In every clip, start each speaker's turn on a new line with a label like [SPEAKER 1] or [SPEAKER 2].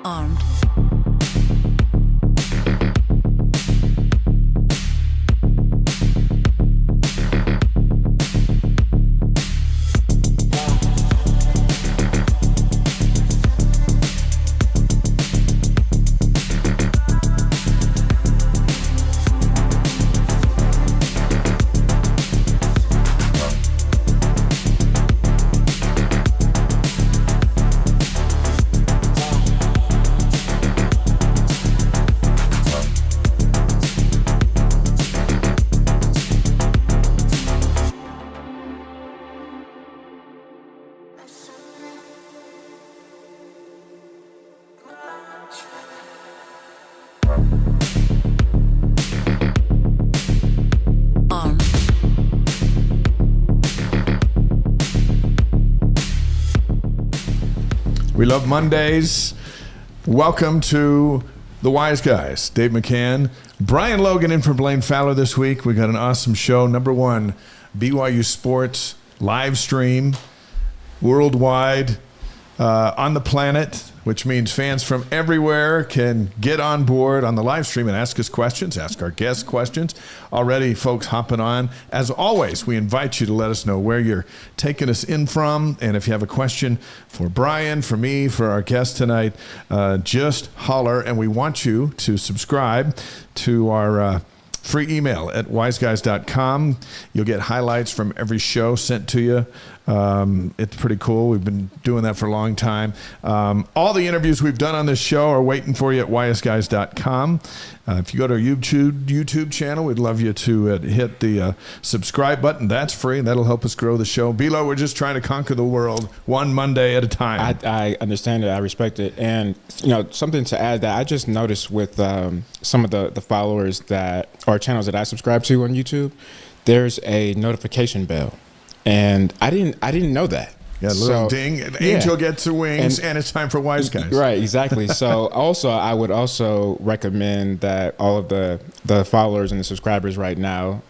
[SPEAKER 1] Armed.
[SPEAKER 2] We love Mondays. Welcome to the Wise Guys. Dave McCann, Brian Logan in for Blaine Fowler this week. We got an awesome show. Number one, BYU Sports live stream worldwide on the planet, which means fans from everywhere can get on board on the live stream and ask us questions, ask our guests questions. Already folks hopping on. As always, we invite you to let us know where you're taking us in from. And if you have a question for Brian, for me, for our guest tonight, just holler. And we want you to subscribe to our free email at wiseguys.com. You'll get highlights from every show sent to you. It's pretty cool. We've been doing that for a long time. All the interviews we've done on this show are waiting for you at wiseguys.com. If you go to our YouTube channel, we'd love you to hit the subscribe button. That's free, and that'll help us grow the show. Bilo, we're just trying to conquer the world one Monday at a time.
[SPEAKER 3] I understand it. I respect it. And, you know, something to add that I just noticed with some of the followers that or channels that I subscribe to on YouTube, there's a notification bell. And I didn't know that.
[SPEAKER 2] Yeah, a little ding. An angel gets her wings, and it's time for Wise Guys.
[SPEAKER 3] Right, exactly. So also, I would also recommend that all of the followers and the subscribers right now,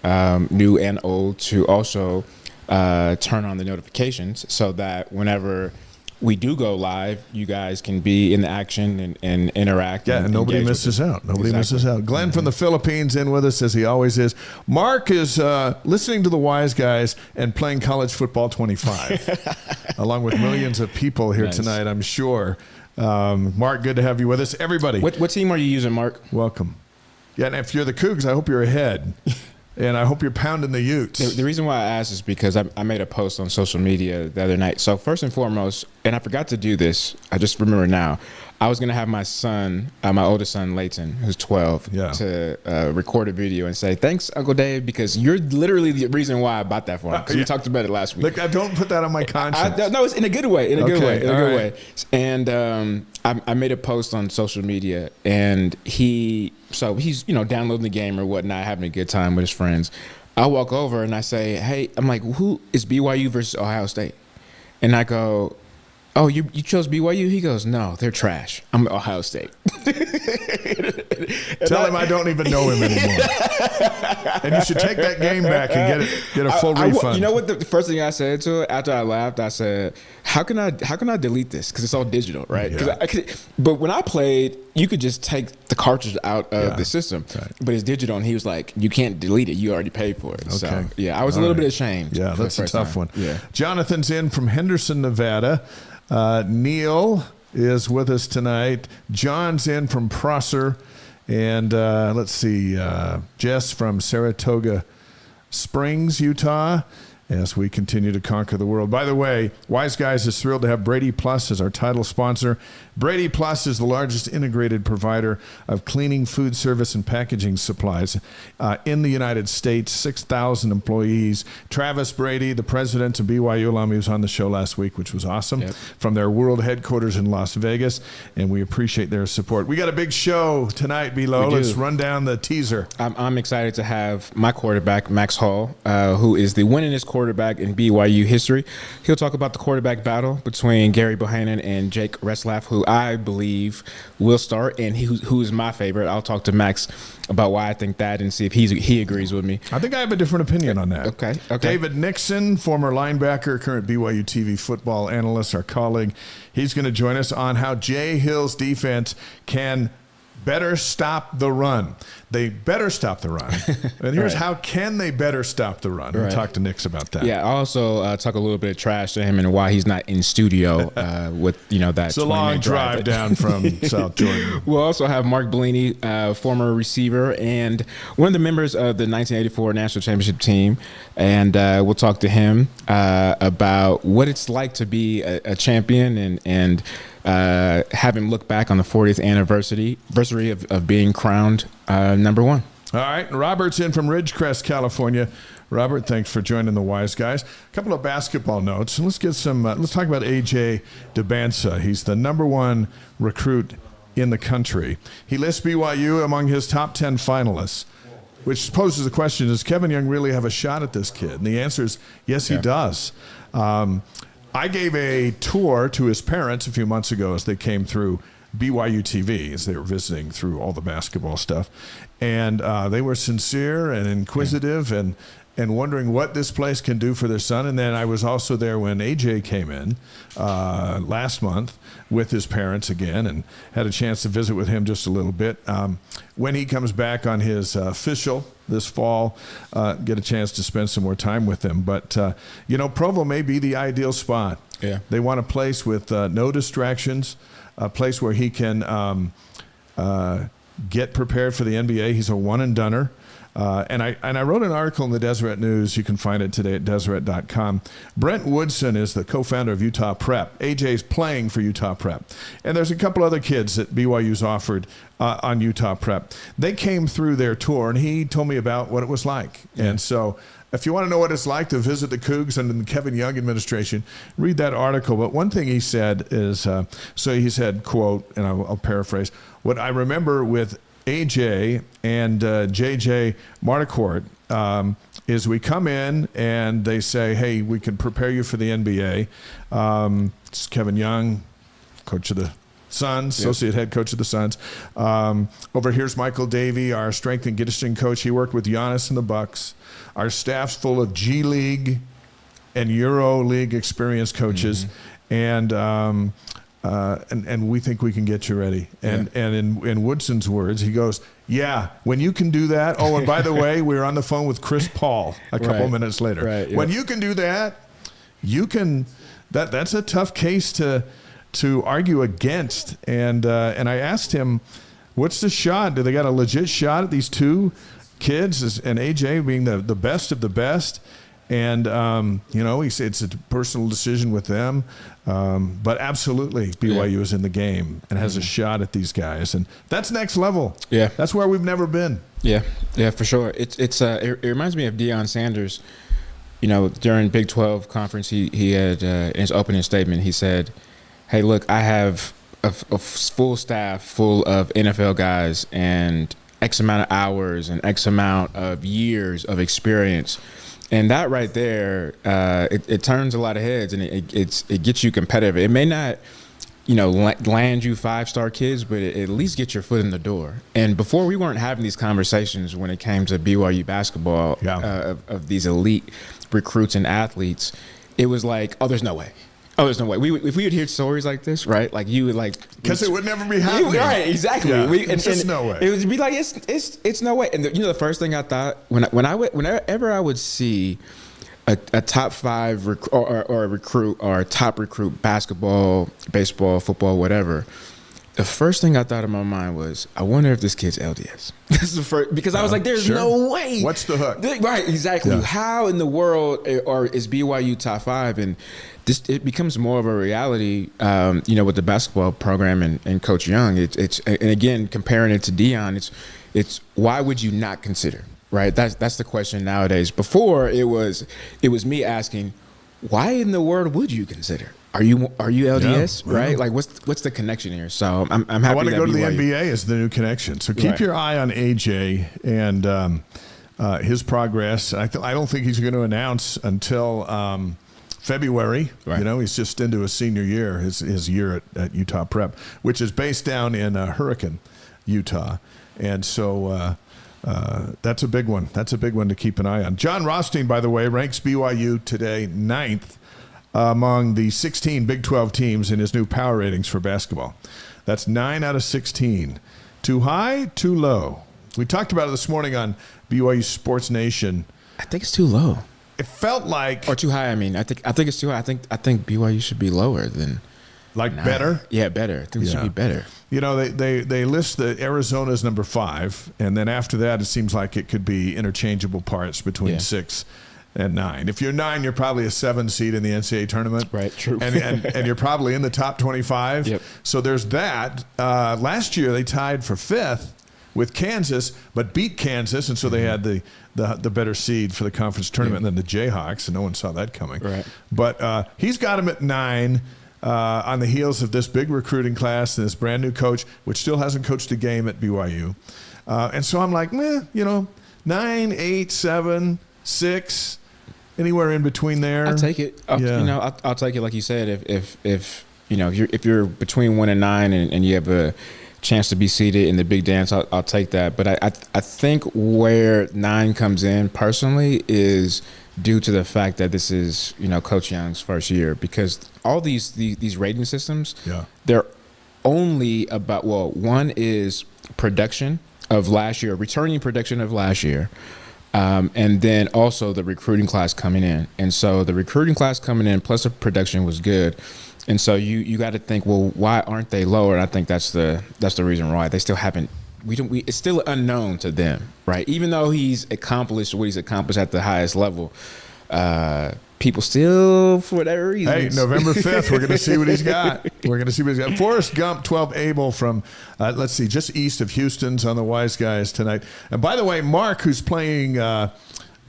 [SPEAKER 3] new and old, to also turn on the notifications so that whenever we do go live, you guys can be in the action and interact.
[SPEAKER 2] Yeah, and nobody misses out. Nobody misses out. Glenn from the Philippines in with us, as he always is. Mark is listening to the Wise Guys and playing college football 25, along with millions of people here tonight, I'm sure. Mark, good to have you with us. Everybody.
[SPEAKER 3] What team are you using, Mark?
[SPEAKER 2] Welcome. Yeah, and if you're the Cougs, I hope you're ahead. And I hope you're pounding the Utes.
[SPEAKER 3] The reason why I asked is because I made a post on social media the other night. So first and foremost, and I forgot to do this, I just remember now, I was going to have my son, my oldest son, Leighton, who's 12, to record a video and say, thanks, Uncle Dave, because you're literally the reason why I bought that for him. Because we talked about it last week.
[SPEAKER 2] Look, I don't put that on my conscience.
[SPEAKER 3] No, it's in a good way, good way. And I made a post on social media, and he's downloading the game or whatnot, having a good time with his friends. I walk over and I say, hey, I'm like, who is BYU versus Ohio State? And I go, oh, you chose BYU? He goes, no, they're trash. I'm Ohio State.
[SPEAKER 2] Tell him I don't even know him anymore. And you should take that game back and get a full refund.
[SPEAKER 3] You know what? The first thing I said to it after I laughed, I said, how can I delete this? Because it's all digital, right?
[SPEAKER 2] Yeah.
[SPEAKER 3] But when I played, you could just take the cartridge out of the system. Right. But it's digital, and he was like, you can't delete it. You already paid for it. Okay. So, yeah, I was a little bit ashamed.
[SPEAKER 2] Yeah, that's a tough one.
[SPEAKER 3] Yeah.
[SPEAKER 2] Jonathan's in from Henderson, Nevada. Neil is with us tonight. John's in from Prosser. And let's see, Jess from Saratoga Springs, Utah, as we continue to conquer the world. By the way, Wise Guys is thrilled to have BradyPlus as our title sponsor. BradyPlus is the largest integrated provider of cleaning, food service, and packaging supplies in the United States. 6,000 employees. Travis Brady, the president of BYU alumni, was on the show last week, which was awesome, from their world headquarters in Las Vegas, and we appreciate their support. We got a big show tonight, Bilo. Let's run down the teaser.
[SPEAKER 3] I'm excited to have my quarterback, Max Hall, who is the winningest quarterback quarterback in BYU history. He'll talk about the quarterback battle between Gary Bohannon and Jake Retzlaff, who I believe will start, and who is my favorite. I'll talk to Max about why I think that and see if he agrees with me.
[SPEAKER 2] I think I have a different opinion on that.
[SPEAKER 3] Okay.
[SPEAKER 2] David Nixon, former linebacker, current BYU TV football analyst, our colleague. He's going to join us on how Jay Hill's defense can better stop the run. They better stop the run. And here's how can they better stop the run. We'll talk to Nix about that.
[SPEAKER 3] Yeah, I'll also talk a little bit of trash to him and why he's not in studio with, that.
[SPEAKER 2] It's a long drive down from South Jordan.
[SPEAKER 3] We'll also have Mark Belini, former receiver and one of the members of the 1984 National Championship team. And we'll talk to him about what it's like to be a champion and have him look back on the 40th anniversary of being crowned number one.
[SPEAKER 2] All right. Robert's in from Ridgecrest, California. Robert, thanks for joining the Wise Guys. A couple of basketball notes. Let's get some. Let's talk about AJ DeBansa. He's the number one recruit in the country. He lists BYU among his top 10 finalists, which poses the question: does Kevin Young really have a shot at this kid? And the answer is yes, he does. I gave a tour to his parents a few months ago as they came through BYU TV, as they were visiting through all the basketball stuff. And they were sincere and inquisitive and wondering what this place can do for their son. And then I was also there when AJ came in last month with his parents again and had a chance to visit with him just a little bit. When he comes back on his official this fall, get a chance to spend some more time with them. But, Provo may be the ideal spot.
[SPEAKER 3] Yeah.
[SPEAKER 2] They want a place with no distractions, a place where he can get prepared for the NBA. He's a one-and-doner. And I wrote an article in the Deseret News. You can find it today at Deseret.com. Brent Woodson is the co-founder of Utah Prep. AJ's playing for Utah Prep. And there's a couple other kids that BYU's offered on Utah Prep. They came through their tour, and he told me about what it was like. Yeah. And so if you want to know what it's like to visit the Cougs under the Kevin Young administration, read that article. But one thing he said is, so he said, quote, and I'll paraphrase, what I remember with AJ and JJ Marticourt is we come in and they say, hey, we can prepare you for the NBA. It's Kevin Young, coach of the Suns, associate head coach of the Suns. Over here's Michael Davey, our strength and conditioning coach. He worked with Giannis and the Bucks. Our staff's full of G League and Euro League experienced coaches. Mm-hmm. And we think we can get you ready. And in Woodson's words, he goes, yeah, when you can do that. Oh, and by the way, we were on the phone with Chris Paul a couple minutes later.
[SPEAKER 3] Right, yeah.
[SPEAKER 2] When you can do that, you can. That's a tough case to argue against. And I asked him, what's the shot? Do they got a legit shot at these two kids and AJ being the best of the best? And, he said it's a personal decision with them. But absolutely, BYU is in the game and has a shot at these guys. And that's next level. Yeah. That's where we've never been.
[SPEAKER 3] Yeah, for sure. It reminds me of Deion Sanders. During Big 12 conference, he had, in his opening statement, he said, hey, look, I have a full staff full of NFL guys and X amount of hours and X amount of years of experience. And that right there, it turns a lot of heads, and it gets you competitive. It may not, land you 5-star kids, but it at least get your foot in the door. And before, we weren't having these conversations when it came to BYU basketball of these elite recruits and athletes. It was like, oh, there's no way. Oh, there's no way. If we would hear stories like this, right? Like you would like,
[SPEAKER 2] because it would never be happening.
[SPEAKER 3] Right? Exactly.
[SPEAKER 2] Yeah, it's just no way.
[SPEAKER 3] It would be like it's no way. And the first thing I thought whenever I would see a top 5 or a recruit or a top recruit, basketball, baseball, football, whatever, the first thing I thought in my mind was, I wonder if this kid's LDS. This is the first, because I was like, there's no way.
[SPEAKER 2] What's the hook?
[SPEAKER 3] Right, exactly. Yeah. How in the world is BYU top 5? And it becomes more of a reality, with the basketball program and Coach Young. And again, comparing it to Deion, it's why would you not consider? Right, that's the question nowadays. Before it was me asking, why in the world would you consider? Are you LDS? Yeah, right? Like what's the connection here? So I'm happy.
[SPEAKER 2] I want to go to the NBA is the new connection. So keep your eye on AJ, and his progress. I don't think he's going to announce until February.
[SPEAKER 3] Right.
[SPEAKER 2] You know, he's just into his senior year, his year at Utah Prep, which is based down in Hurricane, Utah. And so that's a big one. That's a big one to keep an eye on. John Rothstein, by the way, ranks BYU today 9th among the 16 Big 12 teams in his new power ratings for basketball. That's 9 out of 16. Too high, too low? We talked about it this morning on BYU Sports Nation.
[SPEAKER 3] I think it's too low.
[SPEAKER 2] It felt like,
[SPEAKER 3] or too high. I mean, I think it's too high. I think BYU should be lower than
[SPEAKER 2] like
[SPEAKER 3] 9.
[SPEAKER 2] Better.
[SPEAKER 3] Yeah, better. I think it should be better.
[SPEAKER 2] You know, they list the Arizona's number 5, and then after that, it seems like it could be interchangeable parts between 6 and 9. If you're 9, you're probably a 7 seed in the NCAA tournament.
[SPEAKER 3] Right. True.
[SPEAKER 2] And you're probably in the top 25.
[SPEAKER 3] Yep.
[SPEAKER 2] So there's that. Last year they tied for 5th with Kansas, but beat Kansas, and so they had the better seed for the conference tournament than the Jayhawks, and no one saw that coming.
[SPEAKER 3] Right.
[SPEAKER 2] But he's got him at 9 on the heels of this big recruiting class and this brand new coach, which still hasn't coached a game at BYU. And so I'm like, 9, 8, 7, 6, anywhere in between there.
[SPEAKER 3] I'll take it. I'll take it. Like you said, if you're between 1 and 9 and you have a chance to be seated in the big dance, I'll take that. But I think where 9 comes in personally is due to the fact that this is Coach Young's first year, because all these rating systems, they're only about, one is production of last year, returning production of last year. And then also the recruiting class coming in. And so the recruiting class coming in plus the production was good. And so you got to think, well, why aren't they lower? And I think that's the reason why. They still haven't. It's still unknown to them, right? Even though he's accomplished what he's accomplished at the highest level, people still, for whatever reason.
[SPEAKER 2] Hey, November 5th, we're going to see what he's got. We're going to see what he's got. Forrest Gump, 12 Able from, just east of Houston's on the Wise Guys tonight. And by the way, Mark, who's playing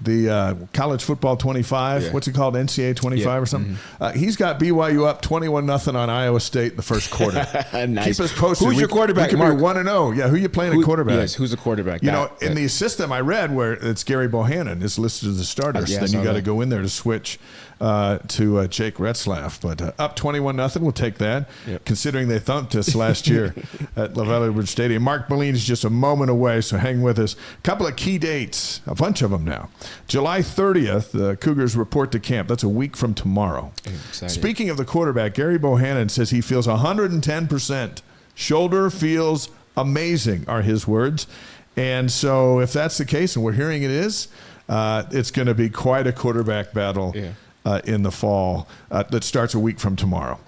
[SPEAKER 2] the college football 25, what's it called, NCAA 25 or something? He's got BYU up 21-0 on Iowa State in the first quarter.
[SPEAKER 3] Nice.
[SPEAKER 2] Keep us posted.
[SPEAKER 3] Who's your quarterback,
[SPEAKER 2] Mark?
[SPEAKER 3] Mark?
[SPEAKER 2] 1-0. Yeah, who are you playing at quarterback?
[SPEAKER 3] Yes, who's the quarterback?
[SPEAKER 2] In the system I read where it's Gary Bohannon is listed as a starter, so then you got to go in there to switch to Jake Retzlaff. But up 21-0, we'll take that, considering they thumped us last year at LaValle Ridge Stadium. Mark Belini is just a moment away, so hang with us. A couple of key dates, a bunch of them now. July 30th, the Cougars report to camp. That's a week from tomorrow. Speaking of the quarterback, Gary Bohannon says he feels 110%. Shoulder feels amazing, are his words. And so if that's the case, and we're hearing it is, it's going to be quite a quarterback battle in the fall that starts a week from tomorrow.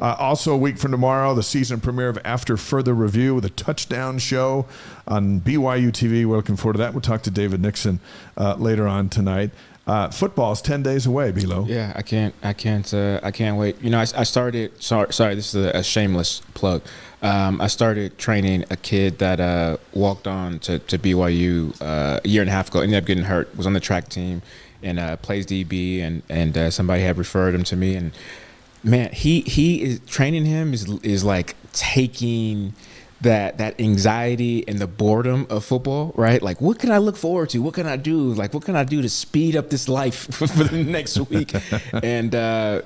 [SPEAKER 2] Also a week from tomorrow, the season premiere of After Further Review with a touchdown show on BYU TV. We're looking forward to that. We'll talk to David Nixon later on tonight. Football is 10 days away, Belo.
[SPEAKER 3] Yeah, I can't wait. I started, sorry, this is a shameless plug. I started training a kid that walked on to BYU a year and a half ago, ended up getting hurt, was on the track team, and plays DB, and somebody had referred him to me. And man, he is training him is like taking that anxiety and the boredom of football, right? Like, what can I look forward to? What can I do? Like, what can I do to speed up this life for the next week? And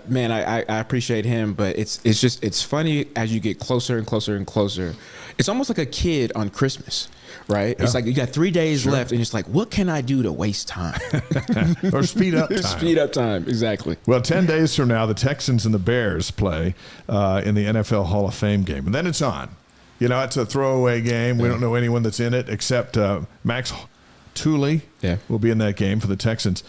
[SPEAKER 3] man, I appreciate him, but it's funny as you get closer and closer and closer. It's almost like a kid on Christmas, right? Yeah. It's like you got 3 days left, and it's like, what can I do to waste time?
[SPEAKER 2] Or speed up time.
[SPEAKER 3] Speed up time, exactly.
[SPEAKER 2] Well, 10 days from now, the Texans and the Bears play in the NFL Hall of Fame game, and then it's on. It's a throwaway game. We don't know anyone that's in it except Max Tooley will be in that game for the Texans.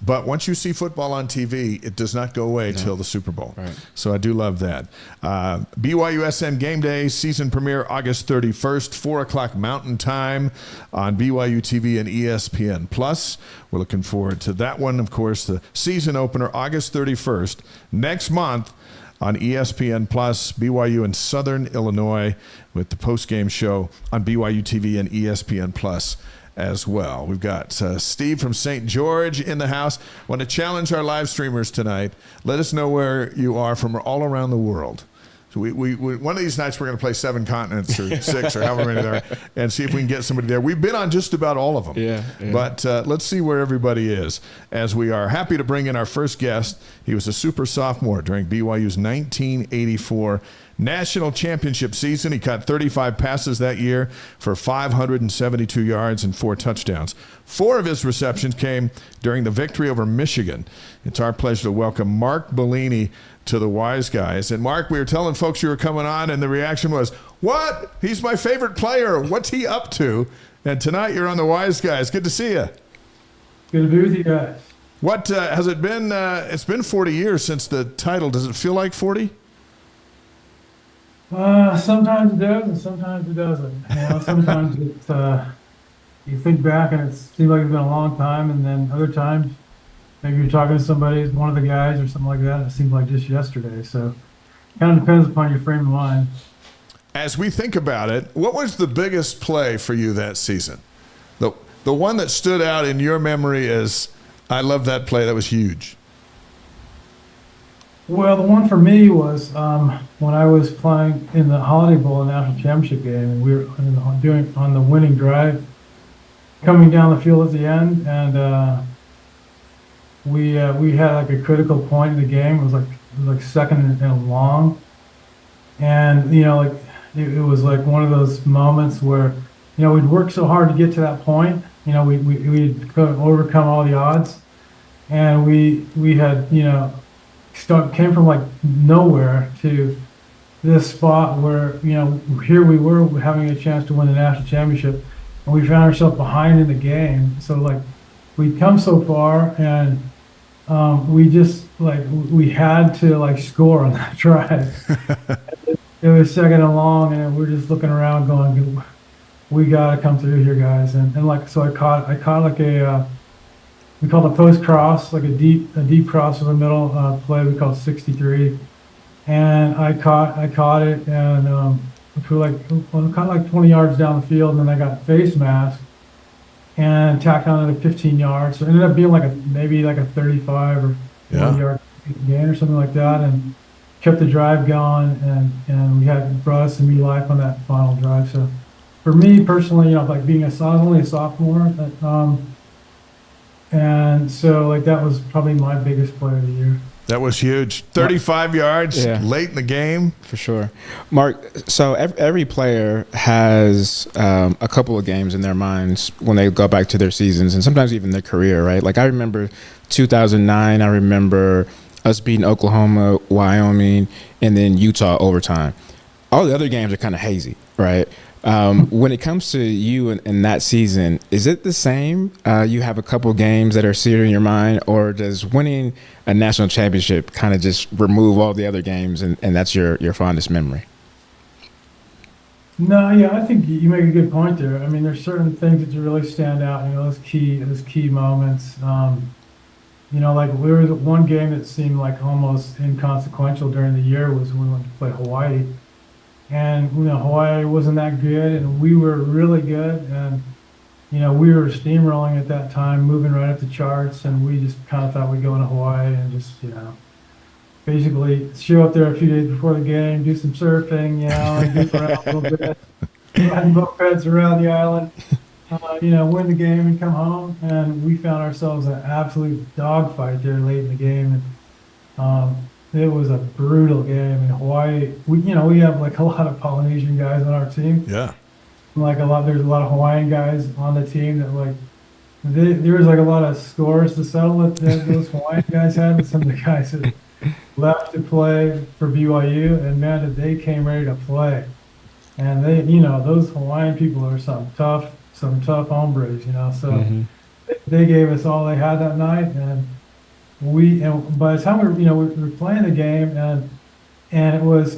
[SPEAKER 2] But once you see football on TV, it does not go away till the Super Bowl. Right. So I do love that. BYU SN Game Day, season premiere August 31st, 4 o'clock Mountain Time on BYU TV and ESPN Plus. We're looking forward to that one. Of course, the season opener August 31st next month on ESPN Plus, BYU in Southern Illinois, with the post-game show on BYU TV and ESPN Plus as well. We've got Steve from St. George in the house. Want to challenge our live streamers tonight. Let us know where you are from all around the world. So we one of these nights we're going to play 7 continents or 6 or however many there are, and see if we can get somebody there. We've been on just about all of them.
[SPEAKER 3] Yeah.
[SPEAKER 2] But let's see where everybody is, as we are happy to bring in our first guest. He was a super sophomore during BYU's 1984 National Championship season. He caught 35 passes that year for 572 yards and 4 touchdowns. 4 of his receptions came during the victory over Michigan. It's our pleasure to welcome Mark Belini to the Wise Guys. And Mark, we were telling folks you were coming on, and the reaction was, "What? He's my favorite player. What's he up to?" And tonight you're on the Wise Guys. Good to see you.
[SPEAKER 1] Good to be with you guys.
[SPEAKER 2] What has it been? It's been 40 years since the title. Does it feel like 40?
[SPEAKER 1] Sometimes it does, and sometimes it doesn't. Sometimes it's you think back and it seems like it's been a long time, and then other times maybe you're talking to somebody, one of the guys or something like that, and it seems like just yesterday. So it kind of depends upon your frame of mind.
[SPEAKER 2] As we think about it, what was the biggest play for you that season? The one that stood out in your memory as, I love that play, that was huge.
[SPEAKER 1] Well, the one for me was when I was playing in the Holiday Bowl, a national championship game, and we were doing on the winning drive, coming down the field at the end, and we had like a critical point in the game. It was like second and long, and it was like one of those moments where we'd worked so hard to get to that point. We'd overcome all the odds, and we had came from like nowhere to this spot where here we were having a chance to win the national championship, and we found ourselves behind in the game. So like we'd come so far, and we just we had to score on that drive. It was second and long, and we're just looking around going, we gotta come through here, guys. And so I caught like a we called a post cross, like a deep cross in the middle play. We called 63, and I caught it, and caught like 20 yards down the field, and then I got face mask and tacked on it at 15 yards. So it ended up being maybe like a 35 or 40 yard gain or something like that, and kept the drive going, and we had brought us some new life on that final drive. So for me personally, being only a sophomore, and so that was probably my biggest play of the year.
[SPEAKER 2] That was huge. 35 yards late in the game.
[SPEAKER 3] For sure. Mark, so every player has a couple of games in their minds when they go back to their seasons, and sometimes even their career, right? Like I remember 2009, I remember us beating Oklahoma, Wyoming, and then Utah overtime. All the other games are kind of hazy, right? When it comes to you in that season, is it the same? You have a couple games that are seared in your mind, or does winning a national championship kind of just remove all the other games, and that's your fondest memory?
[SPEAKER 1] No, yeah, I think you make a good point there. I mean, there's certain things that really stand out. Those key moments. There was one game that seemed like almost inconsequential during the year was when we went to play Hawaii. And Hawaii wasn't that good, and we were really good, and we were steamrolling at that time, moving right up the charts, and we just kind of thought we'd go into Hawaii and just basically show up there a few days before the game, do some surfing, and goof around a little bit, riding mopeds around the island, win the game and come home. And we found ourselves an absolute dogfight there late in the game, and it was a brutal game in Hawaii. We have a lot of Polynesian guys on our team.
[SPEAKER 2] Yeah.
[SPEAKER 1] There's a lot of Hawaiian guys on the team that there was a lot of scores to settle that those Hawaiian guys had, and some of the guys that left to play for BYU, and man, did they came ready to play. And they, those Hawaiian people are some tough hombres, so they gave us all they had that night, and by the time we were playing the game, and it was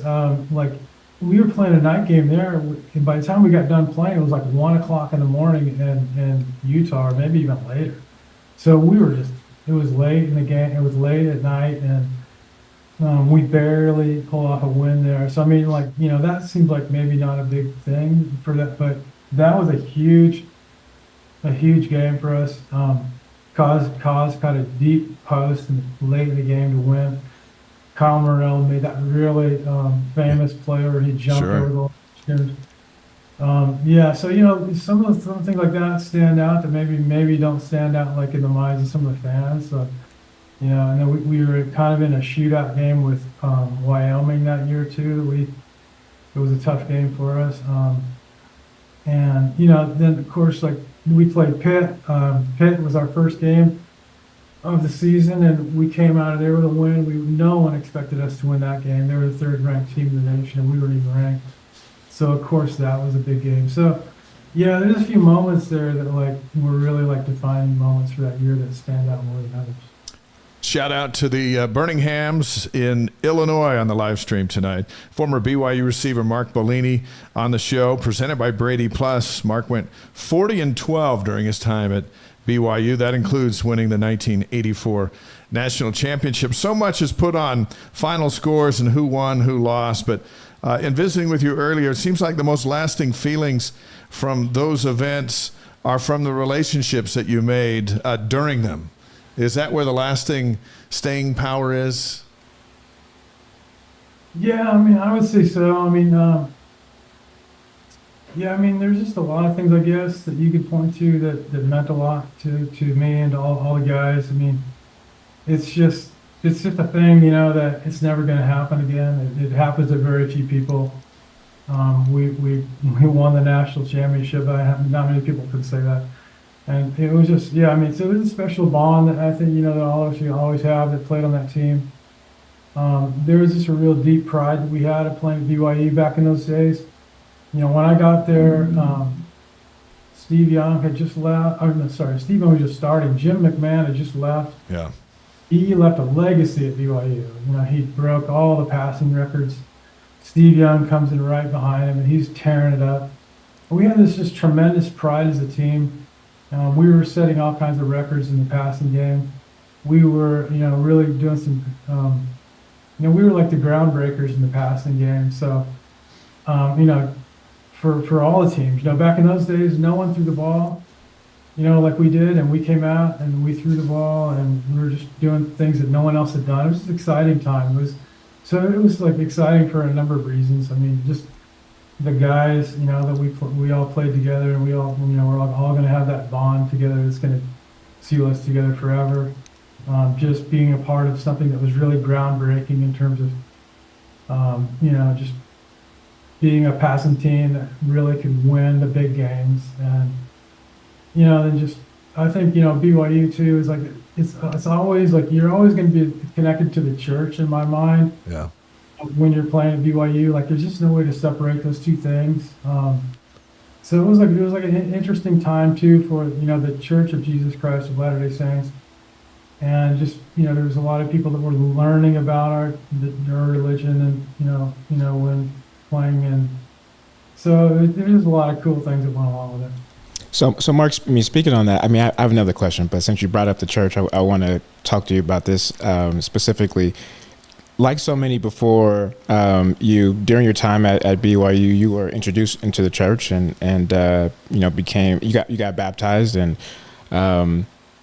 [SPEAKER 1] we were playing a night game there, and by the time we got done playing, it was 1 o'clock in the morning in Utah, or maybe even later. So it was late in the game, it was late at night, and we barely pulled off a win there. So I mean, that seems like maybe not a big thing for that, but that was a huge game for us. Cause kind of deep post and late in the game to win. Kyle Morrell made that really famous play where he jumped
[SPEAKER 2] Sure.
[SPEAKER 1] over the yeah, so some things like that stand out that maybe don't stand out like in the minds of some of the fans. So and then we were kind of in a shootout game with Wyoming that year too. It was a tough game for us. And then of course like we played Pitt. Pitt was our first game of the season, and we came out of there with a win. No one expected us to win that game. They were the third ranked team in the nation, and we weren't even ranked. So of course that was a big game. So yeah, there's a few moments there that like were really like defining moments for that year that stand out more than others.
[SPEAKER 2] Shout out to the Birminghams in Illinois on the live stream tonight. Former BYU receiver Mark Belini on the show, presented by BradyPlus. Mark went 40-12 during his time at BYU. That includes winning the 1984 national championship. So much is put on final scores and who won, who lost. But in visiting with you earlier, it seems like the most lasting feelings from those events are from the relationships that you made during them. Is that where the lasting staying power is?
[SPEAKER 1] Yeah, I mean, I would say so. I mean, there's just a lot of things, I guess, that you could point to that meant a lot to me and to all the guys. I mean, it's just a thing, that it's never going to happen again. It happens to very few people. We won the national championship. Not many people could say that. And it was just, so it was a special bond that I think, that all of us always have that played on that team. There was just a real deep pride that we had at playing at BYU back in those days. When I got there, Steve Young had just left. Steve Young was just starting. Jim McMahon had just left.
[SPEAKER 2] Yeah.
[SPEAKER 1] He left a legacy at BYU. He broke all the passing records. Steve Young comes in right behind him, and he's tearing it up. We had this just tremendous pride as a team. We were setting all kinds of records in the passing game. We were, really doing some, we were like the groundbreakers in the passing game. So, for all the teams, back in those days, no one threw the ball, like we did, and we came out and we threw the ball, and we were just doing things that no one else had done. It was an exciting time. It was like exciting for a number of reasons. I mean, just the guys, that we all played together, and we all, we're all going to have that bond together that's going to seal us together forever. Just being a part of something that was really groundbreaking in terms of, just being a passing team that really could win the big games. And, then just, I think, BYU too is like, it's always like, you're always going to be connected to the church in my mind.
[SPEAKER 2] Yeah.
[SPEAKER 1] When you're playing at BYU, like there's just no way to separate those two things. So it was like an interesting time too for the Church of Jesus Christ of Latter-day Saints, and just there was a lot of people that were learning about our religion, and when playing, and so there's a lot of cool things that went along with it.
[SPEAKER 3] So Mark, speaking on that, I have another question, but since you brought up the church, I want to talk to you about this specifically. Like so many before you, during your time at BYU, you were introduced into the church and you got baptized, and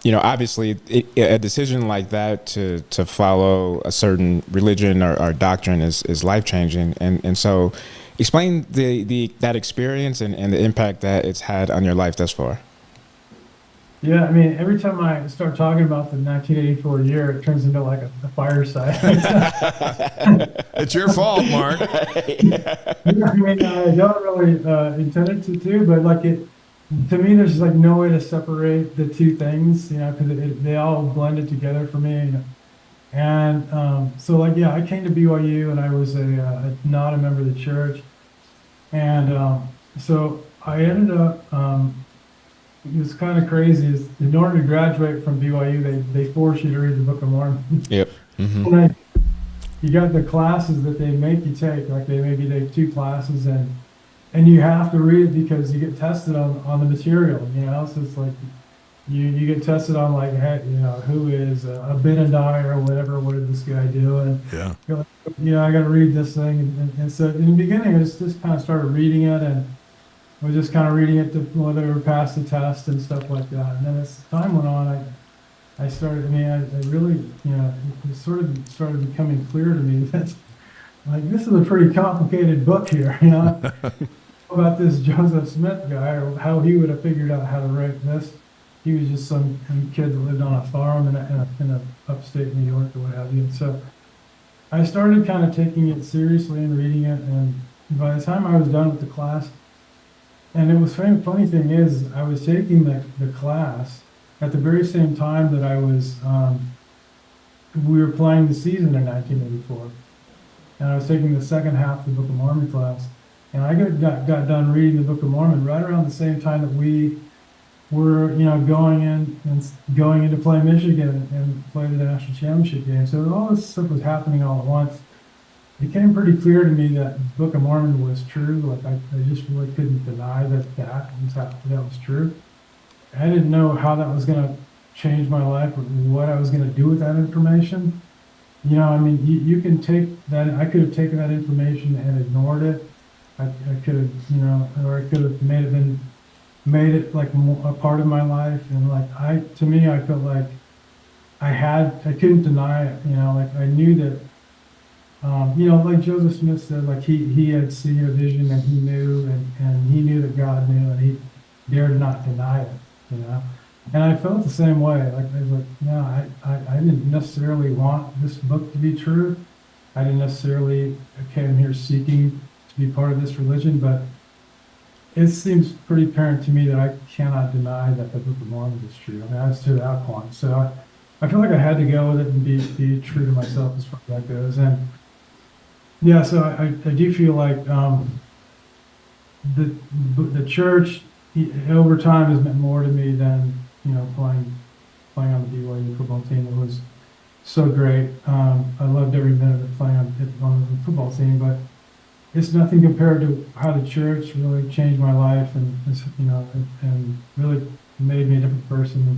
[SPEAKER 3] obviously a decision like that to follow a certain religion or doctrine is life changing, and so explain that experience and the impact that it's had on your life thus far.
[SPEAKER 1] Yeah, I mean, every time I start talking about the 1984 year, it turns into like a fireside.
[SPEAKER 2] It's your fault, Mark.
[SPEAKER 1] Yeah, I mean, I don't really intend it to, but like to me, there's just like no way to separate the two things, because they all blended together for me. And so like, yeah, I came to BYU and I was not a member of the church. And so I ended up, it was kind of crazy. In order to graduate from BYU, they force you to read the Book of Mormon.
[SPEAKER 3] Yep. Mm-hmm.
[SPEAKER 1] And you got the classes that they make you take. Like they make you take 2 classes, and you have to read it because you get tested on the material. So it's like you get tested on like, hey, who is Abinadi or whatever. What did this guy do? And
[SPEAKER 2] Yeah.
[SPEAKER 1] you're like, I got to read this thing. And so in the beginning, I just kind of started reading it, and I was just kind of reading it to whether we passed the test and stuff like that. And then as time went on, I really, it sort of started becoming clear to me that, like, this is a pretty complicated book here, about this Joseph Smith guy, or how he would have figured out how to write this. He was just some kid that lived on a farm in a upstate New York or what have you. And so I started kind of taking it seriously and reading it. And by the time I was done with the class, and it was funny thing is, I was taking the class at the very same time that we were playing the season in 1984. And I was taking the second half of the Book of Mormon class. And I got done reading the Book of Mormon right around the same time that we were, going in to play Michigan and play the national championship game. So all this stuff was happening all at once. It became pretty clear to me that the Book of Mormon was true. Like I just really couldn't deny that was true. I didn't know how that was going to change my life or what I was going to do with that information. You can take that. I could have taken that information and ignored it. I could have, or I could have made it like a part of my life. And like I felt like I couldn't deny it. Like I knew that, like Joseph Smith said, like he had seen a vision and he knew, and he knew that God knew, and he dared not deny it. And I felt the same way. Like I was like, no, I didn't necessarily want this book to be true. I didn't necessarily came here seeking to be part of this religion, but it seems pretty apparent to me that I cannot deny that the Book of Mormon is true. I mean, I was to that point. So I feel like I had to go with it and be true to myself as far as that goes. And yeah, so I do feel like the church over time has meant more to me than playing on the BYU football team. It was so great. I loved every minute of playing on the football team, but it's nothing compared to how the church really changed my life and really made me a different person. And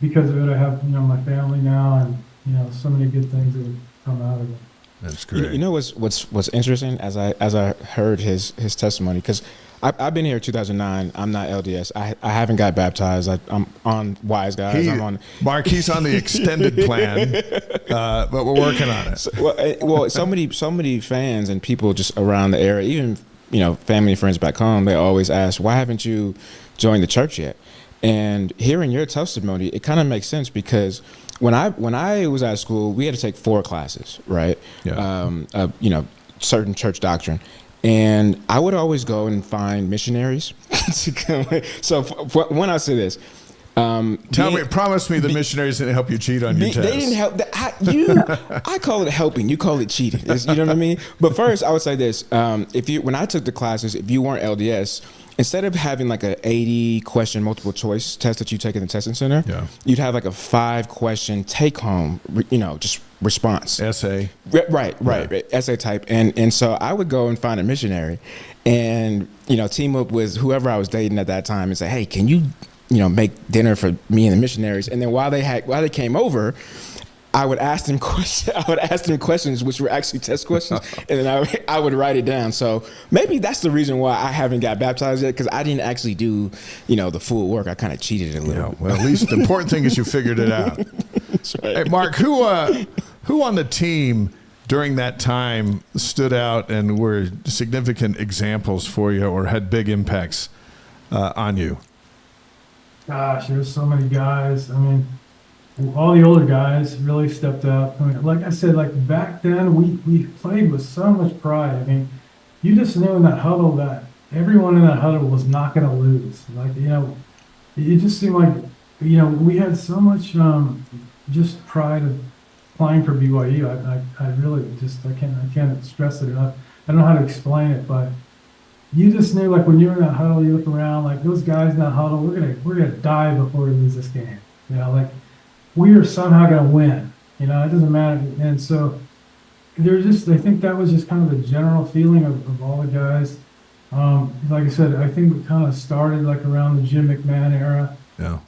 [SPEAKER 1] because of it, I have my family now, and so many good things that have come out of it.
[SPEAKER 2] That's great.
[SPEAKER 3] What's interesting as I heard his testimony, because I've been here 2009. I'm not LDS. I haven't got baptized. I'm on Wise Guys.
[SPEAKER 2] Mark. He's on the extended plan, but we're working on it.
[SPEAKER 3] So many fans and people just around the area, even family and friends back home, they always ask, why haven't you joined the church yet? And hearing your testimony, it kind of makes sense, because when I was at school, we had to take 4 classes, right?
[SPEAKER 2] Yeah.
[SPEAKER 3] Certain church doctrine. And I would always go and find missionaries. So when I say this,
[SPEAKER 2] promise me the missionaries didn't help you cheat on your test.
[SPEAKER 3] They didn't help. I call it helping. You call it cheating. You know what I mean? But first, I would say this: when I took the classes, if you weren't LDS, instead of having like a 80-question multiple choice test that you take in the testing center, you'd have like a 5-question take-home, just response.
[SPEAKER 2] Essay.
[SPEAKER 3] Right. Essay type. And so I would go and find a missionary and, team up with whoever I was dating at that time and say, hey, can you, make dinner for me and the missionaries? And then while they came over, I would ask them questions, which were actually test questions, and then I would write it down. So maybe that's the reason why I haven't got baptized yet, because I didn't actually do, the full work. I kind of cheated a little.
[SPEAKER 2] Well, at least the important thing is you figured it out.
[SPEAKER 3] That's right.
[SPEAKER 2] Hey, Mark, who on the team during that time stood out and were significant examples for you or had big impacts on you?
[SPEAKER 1] Gosh, there's so many guys. I mean, all the older guys really stepped up. I mean, like I said, like back then, we played with so much pride. I mean, you just knew in that huddle that everyone in that huddle was not going to lose. Like, it just seemed like, we had so much just pride of playing for BYU. I really just, I can't stress it enough. I don't know how to explain it, but you just knew, like, when you were in that huddle, you look around, like, those guys in that huddle, we're gonna die before we lose this game. Like, we are somehow going to win, it doesn't matter. And so I think that was just kind of the general feeling of all the guys. Like I said, I think it kind of started like around the Jim McMahon era.
[SPEAKER 2] Yeah.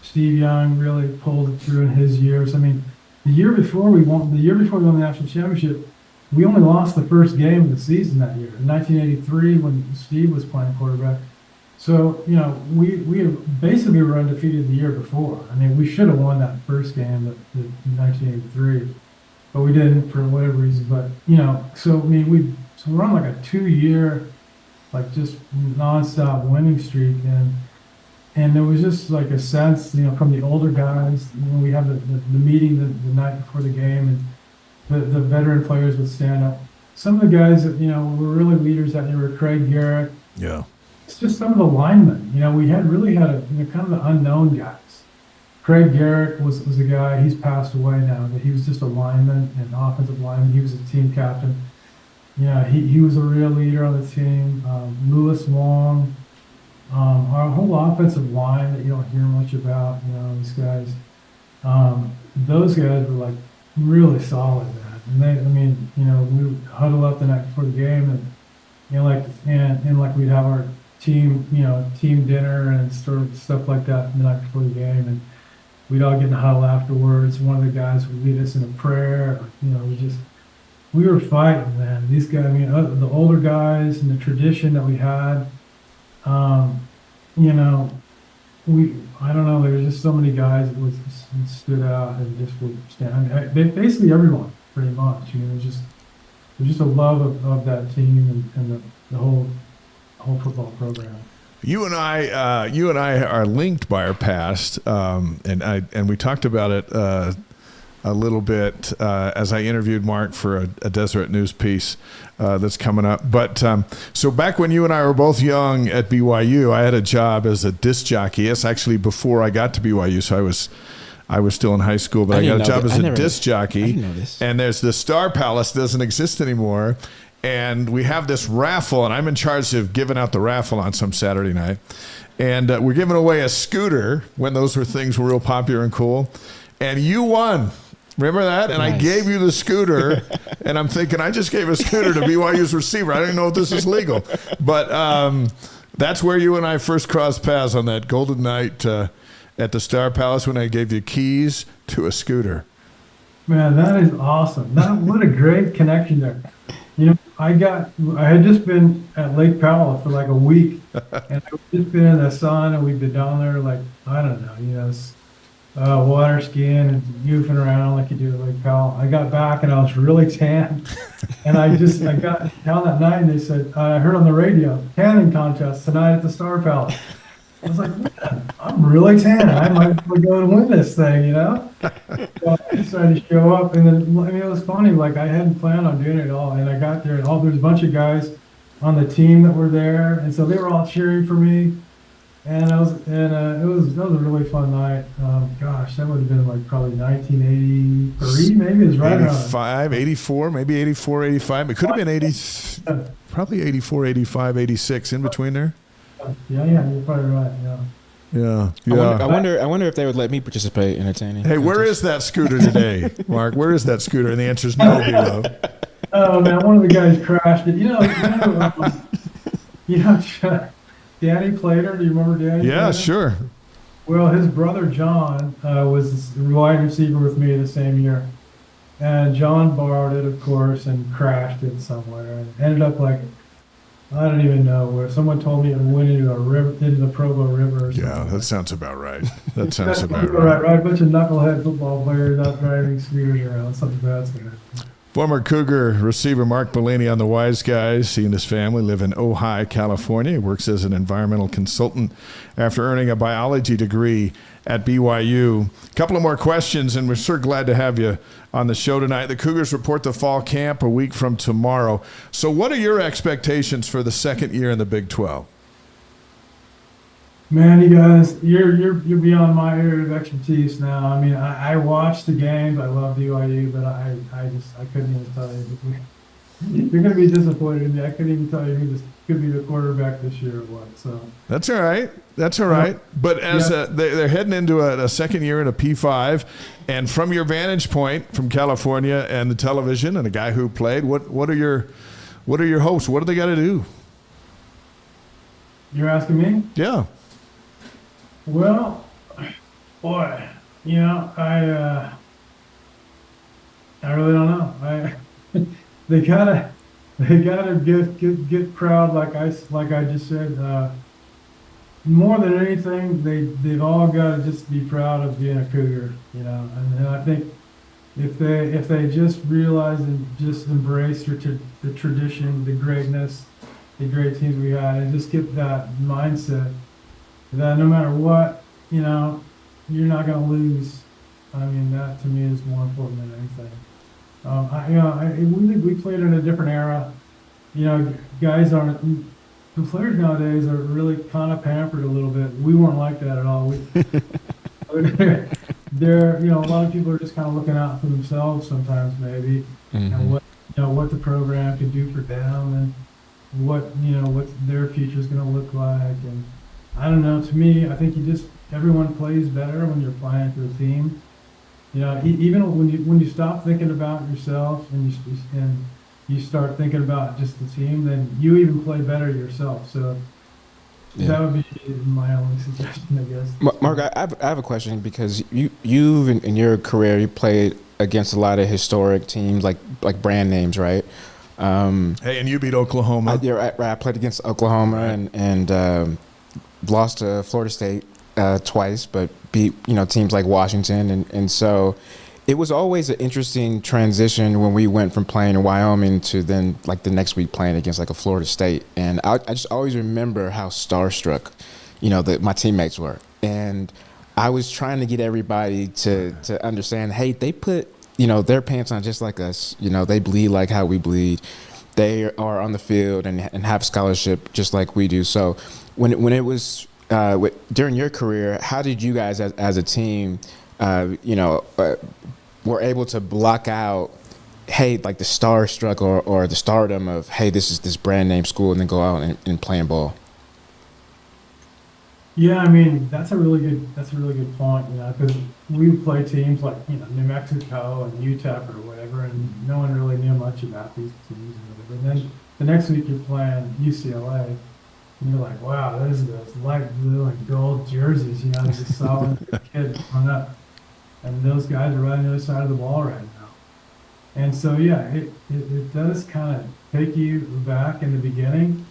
[SPEAKER 1] Steve Young really pulled it through in his years. I mean, the year before we won the national championship, we only lost the first game of the season that year. In 1983, when Steve was playing quarterback, So, we basically were undefeated the year before. I mean, we should have won that first game in 1983, but we didn't for whatever reason. But, so, I mean, we're on like a 2-year, like just nonstop winning streak. And there was just like a sense, from the older guys, when we had the meeting the night before the game, and the veteran players would stand up. Some of the guys that, were really leaders that year were Craig Garrett.
[SPEAKER 2] Yeah.
[SPEAKER 1] It's just some of the linemen. We had a kind of the unknown guys. Craig Garrett was a guy, he's passed away now, but he was just a lineman, an offensive lineman. He was a team captain. He was a real leader on the team. Lewis Wong, our whole offensive line that you don't hear much about, these guys. Those guys were like really solid, man. And we would huddle up the night before the game, and like we'd have our team dinner and sort of stuff like that the night before the game, and we'd all get in the huddle afterwards. One of the guys would lead us in a prayer. We were fighting, man. These guys, the older guys and the tradition that we had. I don't know. There was just so many guys that stood out and just would stand. Basically everyone, pretty much. There's just a love of that team and the whole football program.
[SPEAKER 2] You and I are linked by our past, and we talked about it a little bit as I interviewed Mark for a Deseret News piece that's coming up. But so back when you and I were both young at BYU, I had a job as a disc jockey. It's actually before I got to BYU, so I was still in high school, but I got a job as a disc jockey.
[SPEAKER 3] I didn't know this.
[SPEAKER 2] And there's the Star Palace, doesn't exist anymore. And we have this raffle, and I'm in charge of giving out the raffle on some Saturday night. And we're giving away a scooter when those things were real popular and cool. And you won. Remember that? And nice. I gave you the scooter, and I'm thinking, I just gave a scooter to BYU's receiver. I don't even know if this is legal. But that's where you and I first crossed paths, on that golden night at the Star Palace, when I gave you keys to a scooter.
[SPEAKER 1] Man, that is awesome. What a great connection there. I had just been at Lake Powell for like a week, and I've just been in the sun, and we've been down there like, I don't know, water skiing and goofing around like you do at Lake Powell. I got back and I was really tan, and I got down that night, and they said, I heard on the radio, tanning contest tonight at the Star Palace. I was like, man, I'm really tan. I might be going to win this thing, So I decided to show up, and then, it was funny. Like, I hadn't planned on doing it at all, and I got there, and there was a bunch of guys on the team that were there, and so they were all cheering for me, and that was a really fun night. Gosh, that would have been like probably 1983, maybe. It was right
[SPEAKER 2] 85, 84, maybe 84, 85. It could have been 80, probably 84, 85, 86, in between there.
[SPEAKER 1] Yeah, you're probably right.
[SPEAKER 2] Yeah.
[SPEAKER 3] I wonder if they would let me participate in a tanning.
[SPEAKER 2] Hey, where is that scooter today, Mark? Where is that scooter? And the answer is no, hero.
[SPEAKER 1] Oh man, one of the guys crashed it. Danny Plater. Do you remember Danny?
[SPEAKER 2] Yeah,
[SPEAKER 1] Plater?
[SPEAKER 2] Sure.
[SPEAKER 1] Well, his brother John was the wide receiver with me the same year, and John borrowed it, of course, and crashed it somewhere, and ended up like, I don't even know where. Someone told me it went into a river, into the Provo River or something.
[SPEAKER 2] Yeah, that sounds about right. That sounds about
[SPEAKER 1] right. Right, a bunch of knucklehead football players out driving scooters around. Something bad's gonna happen.
[SPEAKER 2] Former Cougar receiver Mark Belini on the Wise Guys. He and his family live in Ojai, California. He works as an environmental consultant after earning a biology degree at BYU. A couple of more questions, and we're sure glad to have you on the show tonight. The Cougars report to fall camp a week from tomorrow. So what are your expectations for the second year in the Big 12?
[SPEAKER 1] Man, you guys, you're beyond my area of expertise now. I mean, I watch the games. I love BYU, but I couldn't even tell you. You're going to be disappointed in me. I couldn't even tell you who could be the quarterback this year or what. So
[SPEAKER 2] that's all right. That's all right. But as they're heading into a second year in a P5, and from your vantage point from California and the television and a guy who played, what are your hopes? What do they got to do?
[SPEAKER 1] You're asking me?
[SPEAKER 2] Yeah.
[SPEAKER 1] Well, boy, I really don't know. They gotta get proud, like I just said. more than anything, they've all got to just be proud of being a Cougar, and I think if they just realize and just embrace the tradition, the greatness, the great teams we had, and just get that mindset that no matter what, you're not going to lose. I mean, that to me is more important than anything. We played in a different era. Guys aren't. The players nowadays are really kind of pampered a little bit. We weren't like that at all. A lot of people are just kind of looking out for themselves sometimes, maybe, and what the program can do for them, and what their future is going to look like. And I don't know. To me, I think everyone plays better when you're playing for the team. Even when you stop thinking about yourself and you start thinking about just the team, then you even play better yourself. So that would be my only suggestion, I guess.
[SPEAKER 3] Mark, I have a question, because you've in your career, you played against a lot of historic teams, like brand names, right?
[SPEAKER 2] Hey, and you beat Oklahoma.
[SPEAKER 3] I played against Oklahoma and lost to Florida State twice, but beat teams like Washington, and so it was always an interesting transition when we went from playing in Wyoming to then like the next week playing against like a Florida State. And I just always remember how starstruck, my teammates were. And I was trying to get everybody to understand, hey, they put, their pants on just like us. They bleed like how we bleed. They are on the field and have scholarship just like we do. So when it was during your career, how did you guys as a team, were able to block out, hey, like the starstruck or the stardom of, hey, this is this brand name school, and then go out and playing ball?
[SPEAKER 1] Yeah, I mean, that's a really good point, because we would play teams like, New Mexico and UTEP or whatever, and no one really knew much about these teams or whatever. And then the next week you're playing UCLA, and you're like, wow, those light blue and gold jerseys, just saw when a kid hung up. And those guys are right on the other side of the ball right now. And so, yeah, it does kind of take you back in the beginning.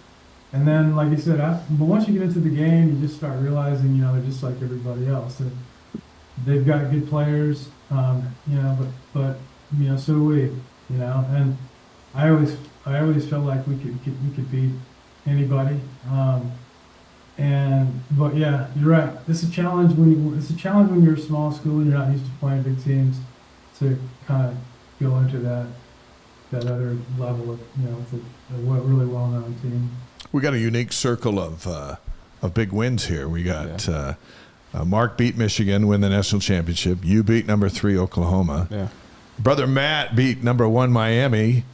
[SPEAKER 1] And then, like you said, but once you get into the game, you just start realizing, they're just like everybody else. And they've got good players, but so do we, And I always felt like we could beat anybody. But yeah, you're right. It's a challenge when you're a small school and you're not used to playing big teams, to kind of go into that other level of a really well-known team.
[SPEAKER 2] We got a unique circle of big wins here. We got Mark beat Michigan, win the national championship. You beat number 3 Oklahoma. Yeah. Brother Matt beat number 1 Miami.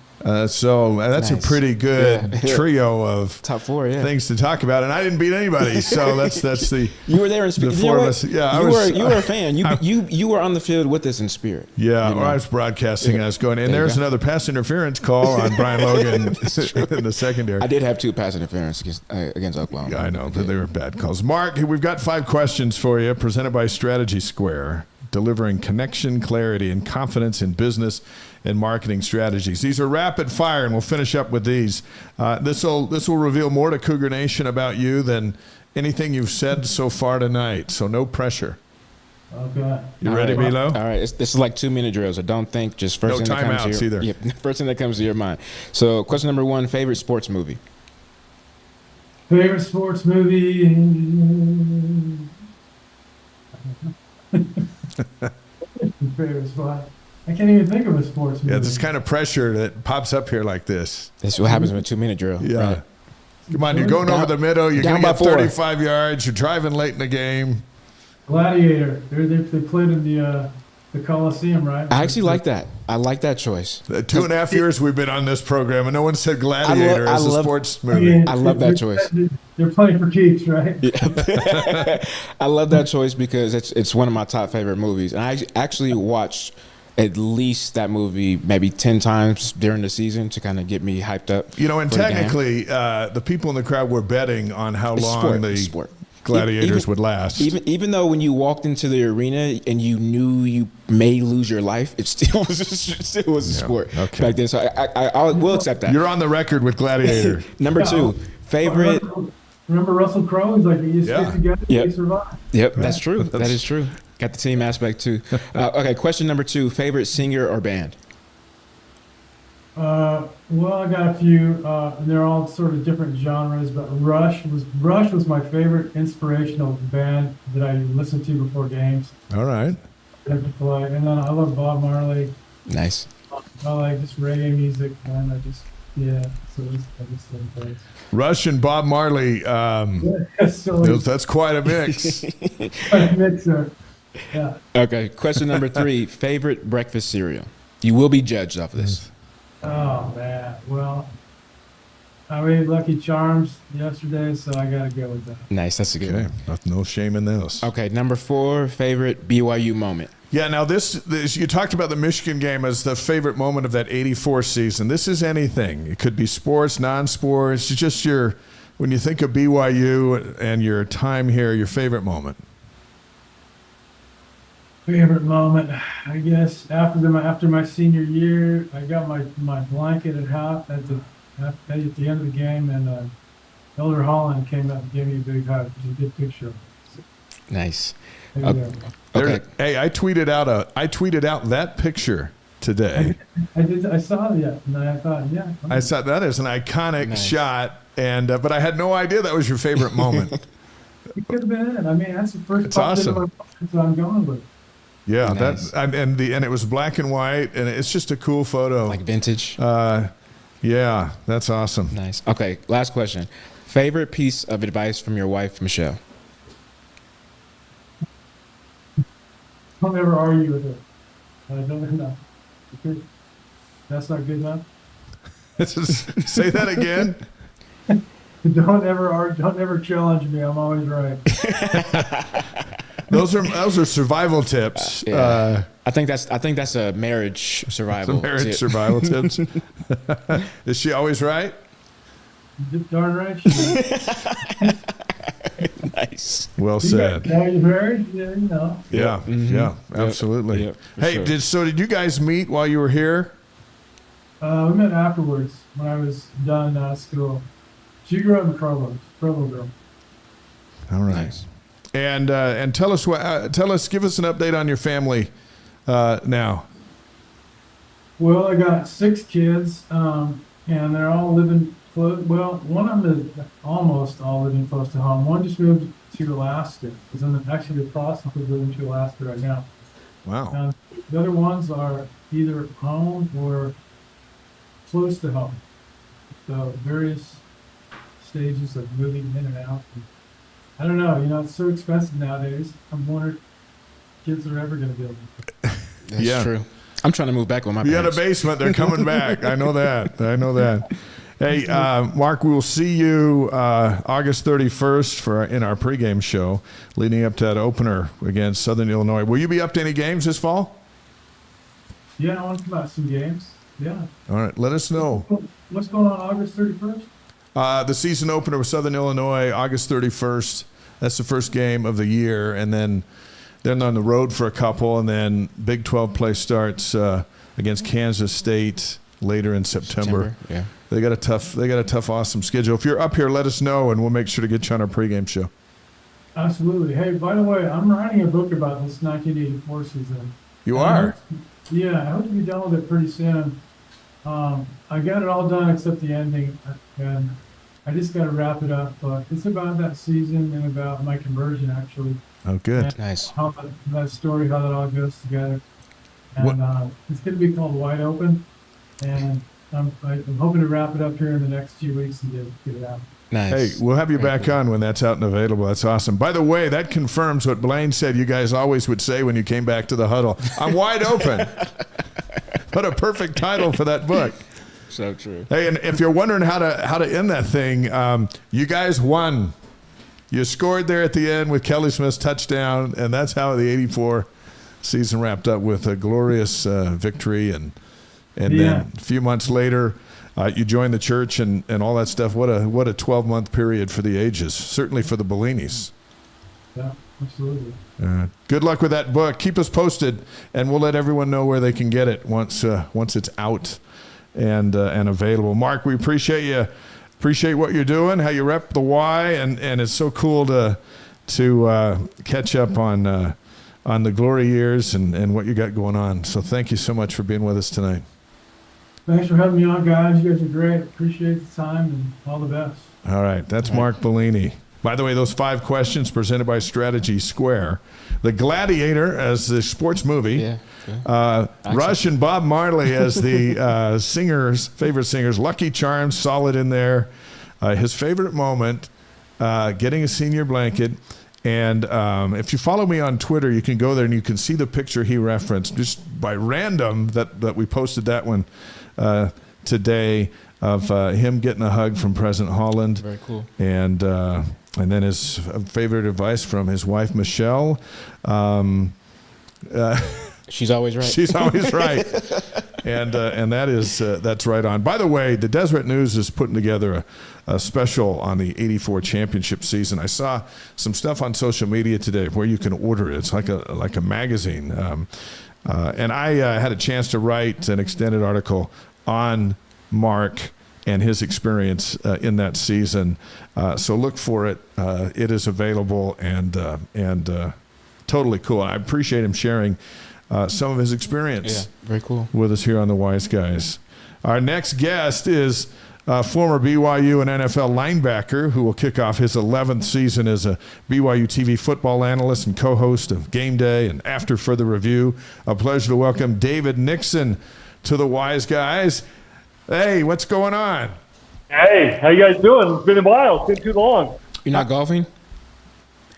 [SPEAKER 2] So that's nice. A pretty good trio of
[SPEAKER 3] top 4
[SPEAKER 2] things to talk about, and I didn't beat anybody. So that's the
[SPEAKER 3] you were there in spirit.
[SPEAKER 2] The 4 of us. Yeah,
[SPEAKER 3] you were a fan. You were on the field with us in spirit.
[SPEAKER 2] Yeah, I was broadcasting. I was going, and there's another pass interference call on Brian Logan in the secondary.
[SPEAKER 3] I did have 2 pass interference against Oklahoma.
[SPEAKER 2] Yeah, I know, but they were bad calls. Mark, we've got 5 questions for you, presented by Strategy Square, delivering connection, clarity, and confidence in business and marketing strategies. These are rapid fire, and we'll finish up with these. This will reveal more to Cougar Nation about you than anything you've said so far tonight, so no pressure.
[SPEAKER 1] Okay.
[SPEAKER 2] You ready, Bilo?
[SPEAKER 3] All right. This is like 2-minute drills, so don't think, just first thing that comes to your
[SPEAKER 2] either.
[SPEAKER 3] First thing that comes to your mind. So question number 1, favorite sports movie?
[SPEAKER 1] Favorite sports movie? Favorite sport? I can't even think of a sports movie.
[SPEAKER 2] Yeah, this kind of pressure that pops up here like this.
[SPEAKER 3] This is what happens with a 2-minute drill.
[SPEAKER 2] Yeah.
[SPEAKER 3] Right?
[SPEAKER 2] Come on, you're going over the middle. You're going to get 35 yards. You're driving late in the game.
[SPEAKER 1] Gladiator. They played in the Coliseum, right?
[SPEAKER 3] I actually like that. I like that choice.
[SPEAKER 2] 2.5 years we've been on this program, and no one said Gladiator as a sports movie.
[SPEAKER 3] I love that choice.
[SPEAKER 1] They're playing for keeps, right?
[SPEAKER 3] Yeah. I love that choice because it's one of my top favorite movies. And I actually watched at least that movie maybe 10 times during the season to kind of get me hyped up.
[SPEAKER 2] And technically, the people in the crowd were betting on how long the Gladiators would last.
[SPEAKER 3] Even though when you walked into the arena and you knew you may lose your life, it still was a sport back then. So I will accept that.
[SPEAKER 2] You're on the record with Gladiator.
[SPEAKER 3] Number 2, favorite.
[SPEAKER 1] Remember Russell Crowe? He's like, you stick together,
[SPEAKER 3] Yep.
[SPEAKER 1] you survive.
[SPEAKER 3] Yep, that's true. That is true. Got the team aspect too. Okay, question number 2: favorite singer or band?
[SPEAKER 1] Well, I got a few, and they're all sort of different genres, but Rush was my favorite inspirational band that I listened to before games.
[SPEAKER 2] All right.
[SPEAKER 1] I had to play. And then I love Bob Marley.
[SPEAKER 3] Nice.
[SPEAKER 1] I like just reggae music, and I just things.
[SPEAKER 2] Rush and Bob Marley. That's quite a mix.
[SPEAKER 1] Mixer. Yeah.
[SPEAKER 3] Okay, question number 3: favorite breakfast cereal? You will be judged off of this.
[SPEAKER 1] Oh man, well, I made Lucky Charms yesterday, so I gotta go with that.
[SPEAKER 3] Nice, that's a good one.
[SPEAKER 2] No shame in this.
[SPEAKER 3] Okay, number 4: favorite BYU moment.
[SPEAKER 2] Yeah, now this you talked about the Michigan game as the favorite moment of that '84 season. This is anything. It could be sports, non-sports. It's just when you think of BYU and your time here, your favorite moment.
[SPEAKER 1] Favorite moment, I guess after my senior year, I got my blanket at the end of the game, and Elder Holland came up and gave me a big hug. It was a good picture.
[SPEAKER 3] Nice.
[SPEAKER 2] Okay. Hey, I tweeted out that picture today.
[SPEAKER 1] I saw that, and I thought, yeah.
[SPEAKER 2] I saw that is an iconic shot, and but I had no idea that was your favorite moment.
[SPEAKER 1] It could have been it. I mean, that's the first.
[SPEAKER 2] It's awesome.
[SPEAKER 1] So I'm going with.
[SPEAKER 2] Yeah,
[SPEAKER 3] nice.
[SPEAKER 2] and it was black and white, and it's just a cool photo.
[SPEAKER 3] Like vintage.
[SPEAKER 2] Yeah, that's awesome.
[SPEAKER 3] Nice. Okay, last question. Favorite piece of advice from your wife, Michelle?
[SPEAKER 1] Don't ever argue with her. Don't know. That's not good enough.
[SPEAKER 2] Say that again.
[SPEAKER 1] Don't ever challenge me. I'm always right.
[SPEAKER 2] Those are survival tips.
[SPEAKER 3] Yeah. I think that's a marriage survival.
[SPEAKER 2] Survival tips. Is she always right?
[SPEAKER 1] Darn right.
[SPEAKER 3] Nice.
[SPEAKER 2] Well said.
[SPEAKER 1] Are you married? Yeah, you know.
[SPEAKER 2] Yeah.
[SPEAKER 3] Mm-hmm.
[SPEAKER 2] Yeah. Absolutely.
[SPEAKER 3] Yep,
[SPEAKER 2] Hey,
[SPEAKER 3] sure.
[SPEAKER 2] did you guys meet while you were here?
[SPEAKER 1] We met afterwards when I was done school. She grew up in Provo girl.
[SPEAKER 2] All right.
[SPEAKER 3] Nice.
[SPEAKER 2] And give us an update on your family now.
[SPEAKER 1] Well, I got 6 kids, and they're all living close. Well, one of them is almost all living close to home. One just moved to Alaska. Actually the process of moving to Alaska right now.
[SPEAKER 2] Wow.
[SPEAKER 1] The other ones are either home or close to home. So various stages of moving in and out. I don't know, it's so expensive nowadays. I'm wondering if kids are ever going to be able to.
[SPEAKER 3] That's true. I'm trying to move back with my
[SPEAKER 2] You had a
[SPEAKER 3] parents.
[SPEAKER 2] basement. They're coming back. I know that. Hey, Mark, we'll see you August 31st in our pregame show leading up to that opener against Southern Illinois. Will you be up to any games this fall?
[SPEAKER 1] Yeah, I want to come out to some games. Yeah.
[SPEAKER 2] All right, let us know.
[SPEAKER 1] What's going on August 31st?
[SPEAKER 2] The season opener with Southern Illinois, August 31st. That's the first game of the year, and then they're on the road for a couple, and then Big 12 play starts against Kansas State later in September.
[SPEAKER 3] Yeah.
[SPEAKER 2] They got a tough, awesome schedule. If you're up here, let us know, and we'll make sure to get you on our pregame show.
[SPEAKER 1] Absolutely. Hey, by the way, I'm writing a book about this 1984 season.
[SPEAKER 2] You are?
[SPEAKER 1] Yeah, I hope to be done with it pretty soon. I got it all done except the ending, and I just got to wrap it up. But it's about that season and about my conversion, actually.
[SPEAKER 2] Oh, good.
[SPEAKER 1] And
[SPEAKER 3] Nice.
[SPEAKER 1] how that story, how that all goes together. And it's going to be called Wide Open, and I'm hoping to wrap it up here in the next few weeks and get it out.
[SPEAKER 3] Nice.
[SPEAKER 2] Hey, we'll have you back on when that's out and available. That's awesome. By the way, that confirms what Blaine said you guys always would say when you came back to the huddle. I'm wide open. What a perfect title for that book.
[SPEAKER 3] So true.
[SPEAKER 2] Hey, and if you're wondering how to end that thing, you guys won. You scored there at the end with Kelly Smith's touchdown, and that's how the '84 season wrapped up, with a glorious victory. And then a few months later, you joined the church and all that stuff. What a 12-month period for the ages, certainly for the Bellinis.
[SPEAKER 1] Yeah, absolutely.
[SPEAKER 2] Good luck with that book. Keep us posted, and we'll let everyone know where they can get it once it's out and available. Mark, we appreciate you Appreciate what you're doing, how you rep the Y, and it's so cool to catch up on the glory years and what you got going on. So thank you so much for being with us tonight.
[SPEAKER 1] Thanks for having me on, guys. You guys are great. Appreciate the time and all the best.
[SPEAKER 2] All right. That's Mark Belini. By the way, those 5 questions presented by Strategy Square. The Gladiator as the sports movie.
[SPEAKER 3] Yeah.
[SPEAKER 2] Rush and Bob Marley as the favorite singers. Lucky Charms, solid in there. His favorite moment, getting a senior blanket. And if you follow me on Twitter, you can go there and you can see the picture he referenced just by random that we posted that one today of him getting a hug from President Holland.
[SPEAKER 3] Very cool.
[SPEAKER 2] And then his favorite advice from his wife, Michelle.
[SPEAKER 3] She's always right.
[SPEAKER 2] She's always right. And that's right on. By the way, the Deseret News is putting together a special on the '84 championship season. I saw some stuff on social media today where you can order it. It's like a magazine. And I had a chance to write an extended article on Mark and his experience in that season. So look for it. It is available and totally cool. I appreciate him sharing some of his experience
[SPEAKER 3] very cool
[SPEAKER 2] with us here on the Wise Guys. Our next guest is former BYU and NFL linebacker who will kick off his 11th season as a BYU TV football analyst and co-host of Game Day and After Further Review. A pleasure to welcome David Nixon to the Wise Guys. Hey, what's going on?
[SPEAKER 4] Hey, how you guys doing? It's been a while. It's been too long.
[SPEAKER 3] You're not golfing?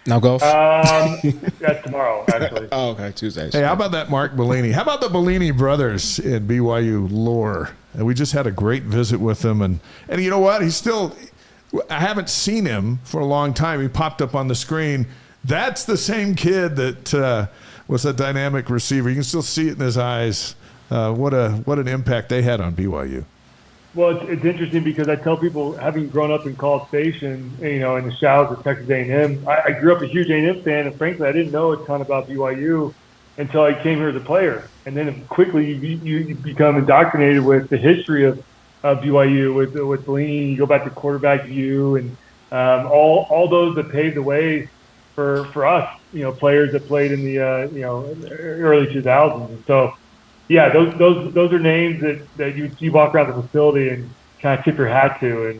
[SPEAKER 3] No golf?
[SPEAKER 4] That's tomorrow, actually.
[SPEAKER 3] Oh, okay, Tuesdays.
[SPEAKER 2] Hey, how about that Mark Belini? How about the Bellini brothers in BYU lore? And we just had a great visit with them. And you know what? I haven't seen him for a long time. He popped up on the screen. That's the same kid that was a dynamic receiver. You can still see it in his eyes. What an impact they had on BYU.
[SPEAKER 4] Well, it's interesting because I tell people, having grown up in College Station, in the shadows of Texas A&M, I grew up a huge A&M fan, and frankly, I didn't know a ton about BYU until I came here as a player. And then quickly you become indoctrinated with the history of BYU, with Blaine. You go back to quarterback view and all those that paved the way for us, players that played in the early 2000s. And so, yeah, those are names that you walk around the facility and kind of tip your hat to. And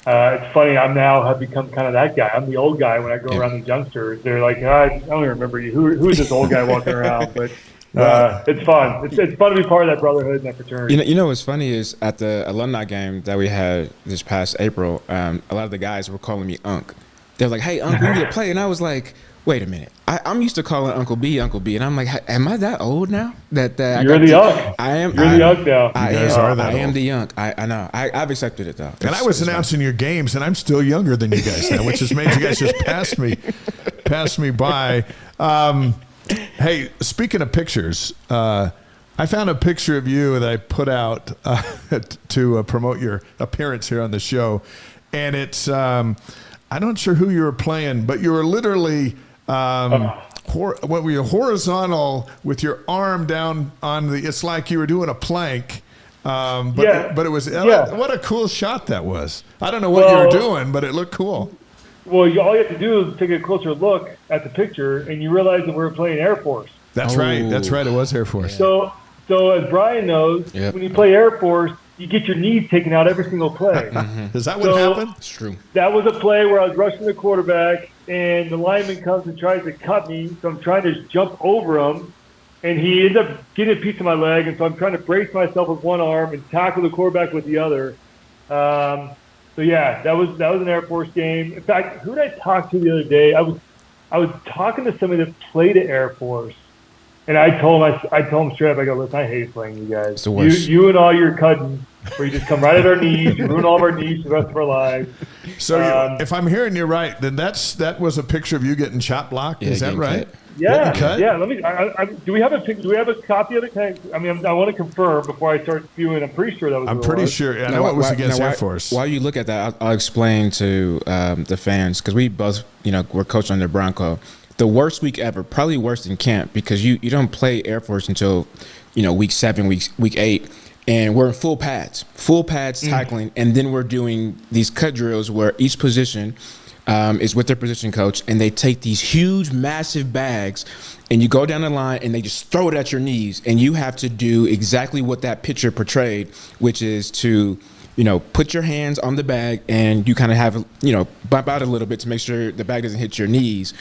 [SPEAKER 4] it's funny, have become kind of that guy. I'm the old guy when I go around these youngsters. They're like, I don't even remember you. Who is this old guy walking around? But it's fun. It's fun to be part of that brotherhood and that fraternity.
[SPEAKER 3] You know what's funny is at the alumni game that we had this past April, a lot of the guys were calling me Unc. They were like, hey, Unc, we need to play. And I was like, wait a minute. I'm used to calling Uncle B, and I'm like, am I that old now? That
[SPEAKER 4] you're the Unc.
[SPEAKER 3] I am.
[SPEAKER 4] You're the Unc now.
[SPEAKER 3] I am the Unc. I know. I've accepted it though.
[SPEAKER 2] And I was announcing your games, and I'm still younger than you guys now, which has made you guys just pass me by. Hey, speaking of pictures, I found a picture of you that I put out to promote your appearance here on the show, and it's I'm not sure who you were playing, but you were literally. What were you, horizontal with your arm down on it's like you were doing a plank. But it was, what a cool shot that was. I don't know what you were doing, but it looked cool.
[SPEAKER 4] Well, all you have to do is take a closer look at the picture and you realize that we were playing Air Force.
[SPEAKER 2] That's right. It was Air Force.
[SPEAKER 4] So as Brian knows, when you play Air Force, you get your knees taken out every single play.
[SPEAKER 2] Is that what happened?
[SPEAKER 3] It's true.
[SPEAKER 4] That was a play where I was rushing the quarterback, and the lineman comes and tries to cut me, so I'm trying to jump over him, and he ends up getting a piece of my leg, and so I'm trying to brace myself with one arm and tackle the quarterback with the other. That was an Air Force game. In fact, who did I talk to the other day? I was talking to somebody that played at Air Force. And I told him straight up, I go, listen, I hate playing you guys.
[SPEAKER 3] It's the worst.
[SPEAKER 4] You and all your cousins, where you just come right at our knees, you ruin all of our knees for the rest of our lives.
[SPEAKER 2] So if I'm hearing you right, then that was a picture of you getting chop blocked. Is that right?
[SPEAKER 4] Yeah. Let me. Do we have a copy of it? I want to confirm before I start spewing. I'm pretty sure that was.
[SPEAKER 2] I'm pretty sure. I know it was against Air Force.
[SPEAKER 3] While you look at that, I'll explain to the fans because we both, we're coached under Bronco. The worst week ever, probably worse than camp because you don't play Air Force until, week 7, week 8. and we're in full pads tackling, and then we're doing these cut drills where each position is with their position coach, and they take these huge, massive bags, and you go down the line, and they just throw it at your knees, and you have to do exactly what that picture portrayed, which is to, put your hands on the bag, and you kind of have, bump out a little bit to make sure the bag doesn't hit your knees.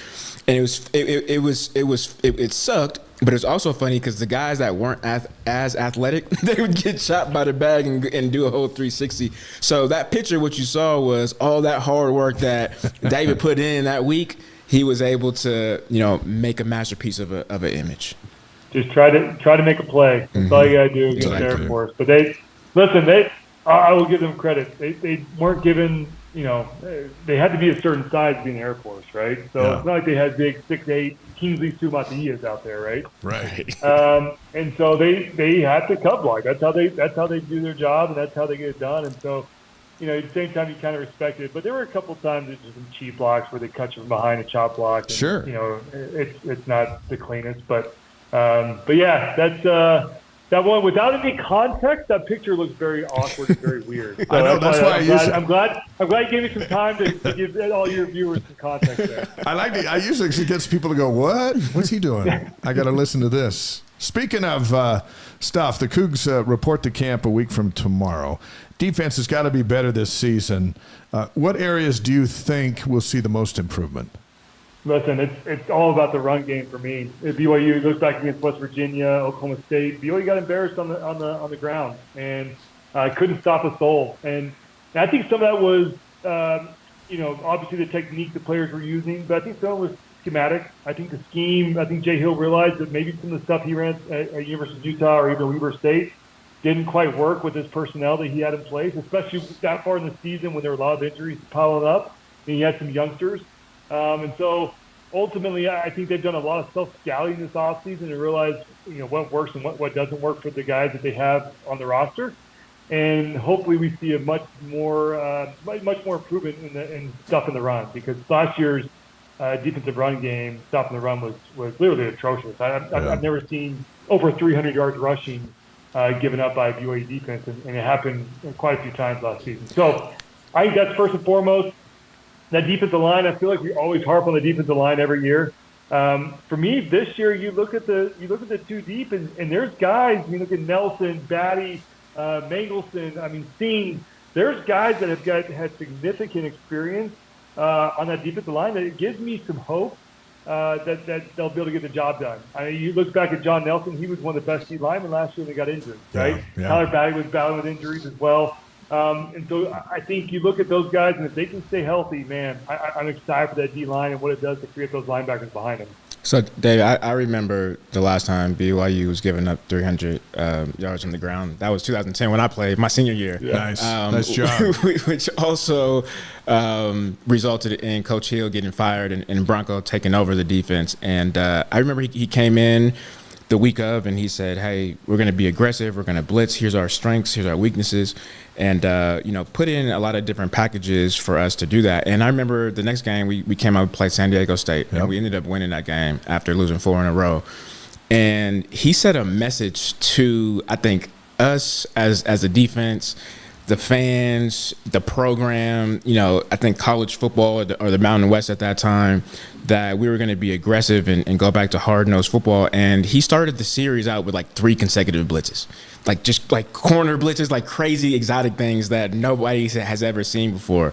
[SPEAKER 3] And it sucked, but it's also funny because the guys that weren't as athletic, they would get shot by the bag and do a whole 360. So that picture, what you saw was all that hard work that David put in that week. He was able to, make a masterpiece of an image.
[SPEAKER 4] Just try to make a play. That's all you gotta do against Air Force. But I will give them credit. They weren't given. They had to be a certain size to be in the Air Force, right? So It's not like they had big 6'8" Kingsley Sumatillas out there, right?
[SPEAKER 2] Right.
[SPEAKER 4] And so they had to cut block. That's how they do their job, and that's how they get it done. And so, at the same time, you kind of respect it. But there were a couple of times there's some cheap blocks where they cut you from behind a chop block. And,
[SPEAKER 2] sure.
[SPEAKER 4] It's not the cleanest, but yeah, that's. That one, without any context, that picture looks very awkward and very weird. So
[SPEAKER 2] I know, that's why
[SPEAKER 4] I'm glad you gave me some time to give all your viewers some context there.
[SPEAKER 2] I usually get people to go, what? What's he doing? I got to listen to this. Speaking of stuff, the Cougs report to camp a week from tomorrow. Defense has got to be better this season. What areas do you think will see the most improvement?
[SPEAKER 4] Listen, it's all about the run game for me. At BYU goes back against West Virginia, Oklahoma State. BYU got embarrassed on the ground and couldn't stop a soul. And I think some of that was, obviously the technique the players were using, but I think some of it was schematic. I think the scheme. I think Jay Hill realized that maybe some of the stuff he ran at University of Utah or even Weber State didn't quite work with his personnel that he had in place, especially that far in the season when there were a lot of injuries piling up and he had some youngsters. And so ultimately, I think they've done a lot of self-scouting this offseason and realized, what works and what doesn't work for the guys that they have on the roster. And hopefully we see a much more improvement in stuff in the run, because last year's defensive run game, stopping the run was literally atrocious. I've never seen over 300 yards rushing given up by BYU defense, and it happened quite a few times last season. So I think that's first and foremost. That defensive line, I feel like we always harp on the defensive line every year. For me, this year, you look at the two deep, and there's guys. You look at Nelson, Batty, Mangelson. Steen. There's guys that have had significant experience on that defensive line. That it gives me some hope that they'll be able to get the job done. You look back at John Nelson; he was one of the best D linemen last year, and they got injured. Right?
[SPEAKER 2] Yeah.
[SPEAKER 4] Tyler Batty was battling with injuries as well. And so I think you look at those guys, and if they can stay healthy, man, I'm excited for that D-line and what it does to create those linebackers behind them.
[SPEAKER 3] So, Dave, I remember the last time BYU was giving up 300 yards on the ground. That was 2010 when I played my senior year.
[SPEAKER 2] Yeah. Nice job.
[SPEAKER 3] Which also resulted in Coach Hill getting fired and Bronco taking over the defense. And I remember he came in the week of, and he said, hey, we're going to be aggressive. We're going to blitz. Here's our strengths. Here's our weaknesses. And, put in a lot of different packages for us to do that. And I remember the next game we came out and played San Diego State, and we ended up winning that game after losing 4 in a row. And he sent a message to, I think, us as a defense, the fans, the program, I think college football or the Mountain West at that time, that we were going to be aggressive and go back to hard-nosed football. And he started the series out with 3 consecutive blitzes, just corner blitzes, crazy exotic things that nobody has ever seen before.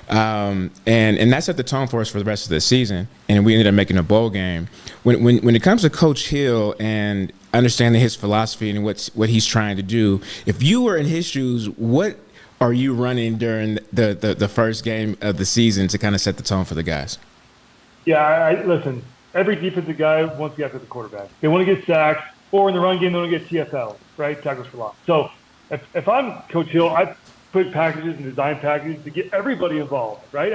[SPEAKER 3] And that set the tone for us for the rest of the season. And we ended up making a bowl game. When it comes to Coach Hill and understanding his philosophy and what he's trying to do, if you were in his shoes, what are you running during the first game of the season to kind of set the tone for the guys?
[SPEAKER 4] Yeah, listen, every defensive guy wants to get after the quarterback. They want to get sacks, or in the run game, they want to get TFL, right, tackles for loss. So if I'm Coach Hill, I put packages and design packages to get everybody involved, right?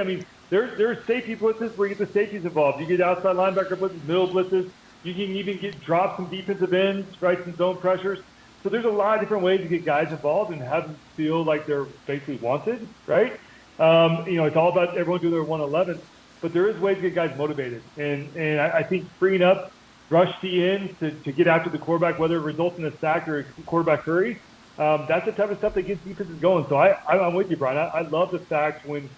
[SPEAKER 4] There's safety blitzes where you get the safeties involved. You get outside linebacker blitzes, middle blitzes. You can even get drops from defensive ends, right, some zone pressures. So there's a lot of different ways to get guys involved and have them feel like they're basically wanted, right? It's all about everyone doing their 111. But there is ways to get guys motivated. And I think freeing up rush D ends to get after the quarterback, whether it results in a sack or a quarterback hurry, That's the type of stuff that gets defenses going. So I'm with you, Brian. I love the fact when,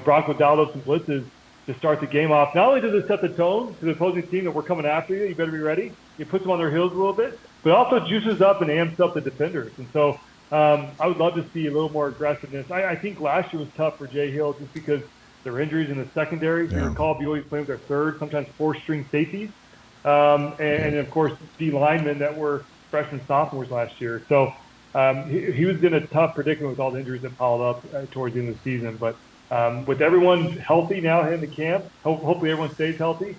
[SPEAKER 4] Brock would dial up some blitzes to start the game off. Not only does it set the tone to the opposing team that we're coming after you, you better be ready. It puts them on their heels a little bit, but also juices up and amps up the defenders. And so I would love to see a little more aggressiveness. I think last year was tough for Jay Hill just because there were injuries in the secondary. If you recall, BYU playing with their third, sometimes fourth-string safeties. And of course, D linemen that were freshmen, sophomores last year. So he was in a tough predicament with all the injuries that piled up towards the end of the season. But with everyone healthy now in the camp, hopefully everyone stays healthy.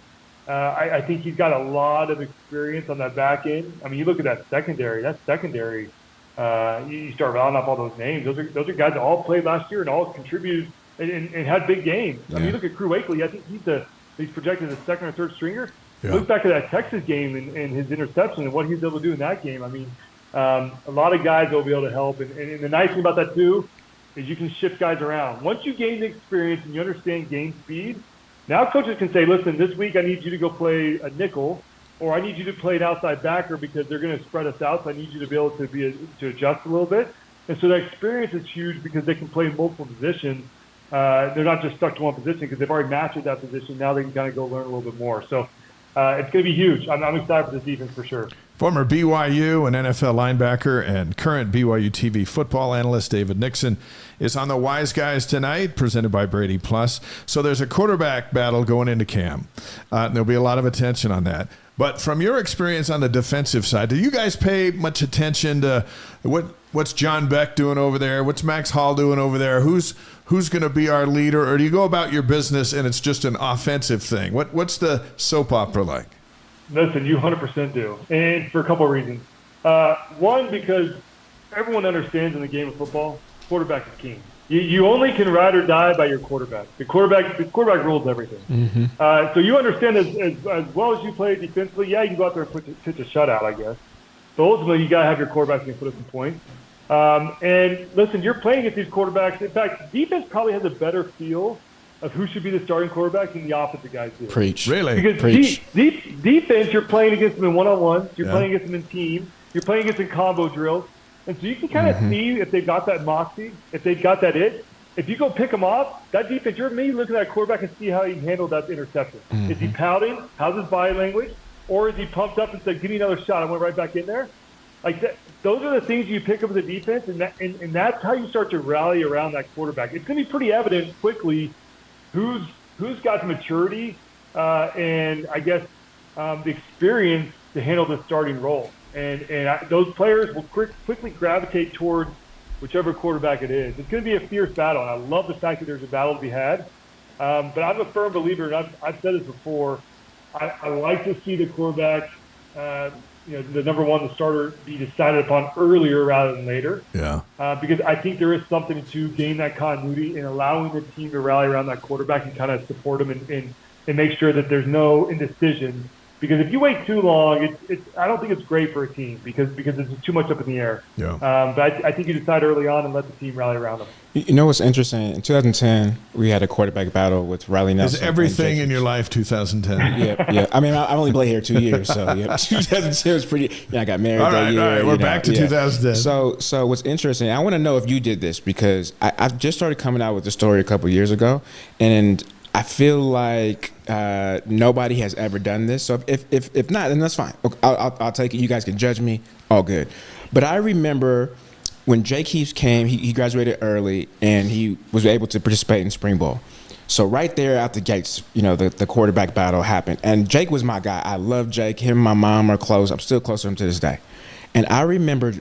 [SPEAKER 4] I think he's got a lot of experience on that back end. I mean, you look at that secondary. You start rounding off all those names. Those are guys that all played last year and all contributed and had big games. I mean, you look at Crew Wakely. I think he's projected as a second or third stringer. Yeah. Look back at that Texas game and his interception and what he was able to do in that game. I mean, a lot of guys will be able to help. And the nice thing about that, too, is you can shift guys around. Once you gain the experience and you understand game speed, now coaches can say, listen, this week I need you to go play a nickel, or I need you to play an outside backer because they're going to spread us out, so I need you to be able to adjust a little bit. And so that experience is huge because they can play multiple positions. They're not just stuck to one position because they've already mastered that position. Now they can kind of go learn a little bit more. So it's going to be huge. I'm excited for this defense for sure.
[SPEAKER 2] Former BYU and NFL linebacker and current BYU TV football analyst David Nixon is on the Wise Guys tonight, presented by BradyPlus. So there's a quarterback battle going into camp. There'll be a lot of attention on that. But from your experience on the defensive side, do you guys pay much attention to what's John Beck doing over there? What's Max Hall doing over there? Who's going to be our leader? Or do you go about your business and it's just an offensive thing? What's the soap opera like?
[SPEAKER 4] Listen, you 100% do, and for a couple of reasons. One, because everyone understands in the game of football, quarterback is king. You only can ride or die by your quarterback. The quarterback rules everything. Mm-hmm. So you understand as well as you play defensively. Yeah, you can go out there and pitch a shutout, I guess. But ultimately, you got to have your quarterback can put up some points. And listen, you're playing against these quarterbacks. In fact, defense probably has a better feel of who should be the starting quarterback than the offensive guys do.
[SPEAKER 3] Preach.
[SPEAKER 2] Really?
[SPEAKER 4] Because defense, you're playing against them in one-on-ones. You're playing against them in teams. You're playing against them in combo drills. And so you can kind of see if they've got that moxie, if they've got that it. If you go pick them off, that defense, you're maybe looking at that quarterback and see how he handled that interception. Is he pouting? How's his body language? Or is he pumped up and said, give me another shot, I went right back in there? Like that, those are the things you pick up with the defense, and that's how you start to rally around that quarterback. It's going to be pretty evident quickly who's got the maturity and I guess the experience to handle the starting role. And those players will quickly gravitate towards whichever quarterback it is. It's going to be a fierce battle, and I love the fact that there's a battle to be had. But I'm a firm believer, and I've said this before, I like to see the quarterback, the number one, the starter, be decided upon earlier rather than later. Yeah. Because I think there is something to gain that continuity and allowing the team to rally around that quarterback and kind of support him and make sure that there's no indecision. Because if you wait too long, I don't think it's great for a team because it's too much up in the air. Yeah. But I think you decide early on and let the team rally around them.
[SPEAKER 3] You know what's interesting? In 2010, we had a quarterback battle with Riley Nelson.
[SPEAKER 2] Is everything in your life 2010?
[SPEAKER 3] Yeah. I mean, I only played here 2 years, so yeah. 2010 was pretty. I got married that year.
[SPEAKER 2] All right, we're back to 2010.
[SPEAKER 3] So what's interesting? I want to know if you did this because I've just started coming out with the story a couple years ago, and I feel like nobody has ever done this. So if not, then that's fine. I'll take it. You guys can judge me. All good. But I remember when Jake Heaps came, he graduated early, and he was able to participate in spring ball. So right there out the gates, the quarterback battle happened. And Jake was my guy. I love Jake. Him and my mom are close. I'm still close to him to this day. And I remember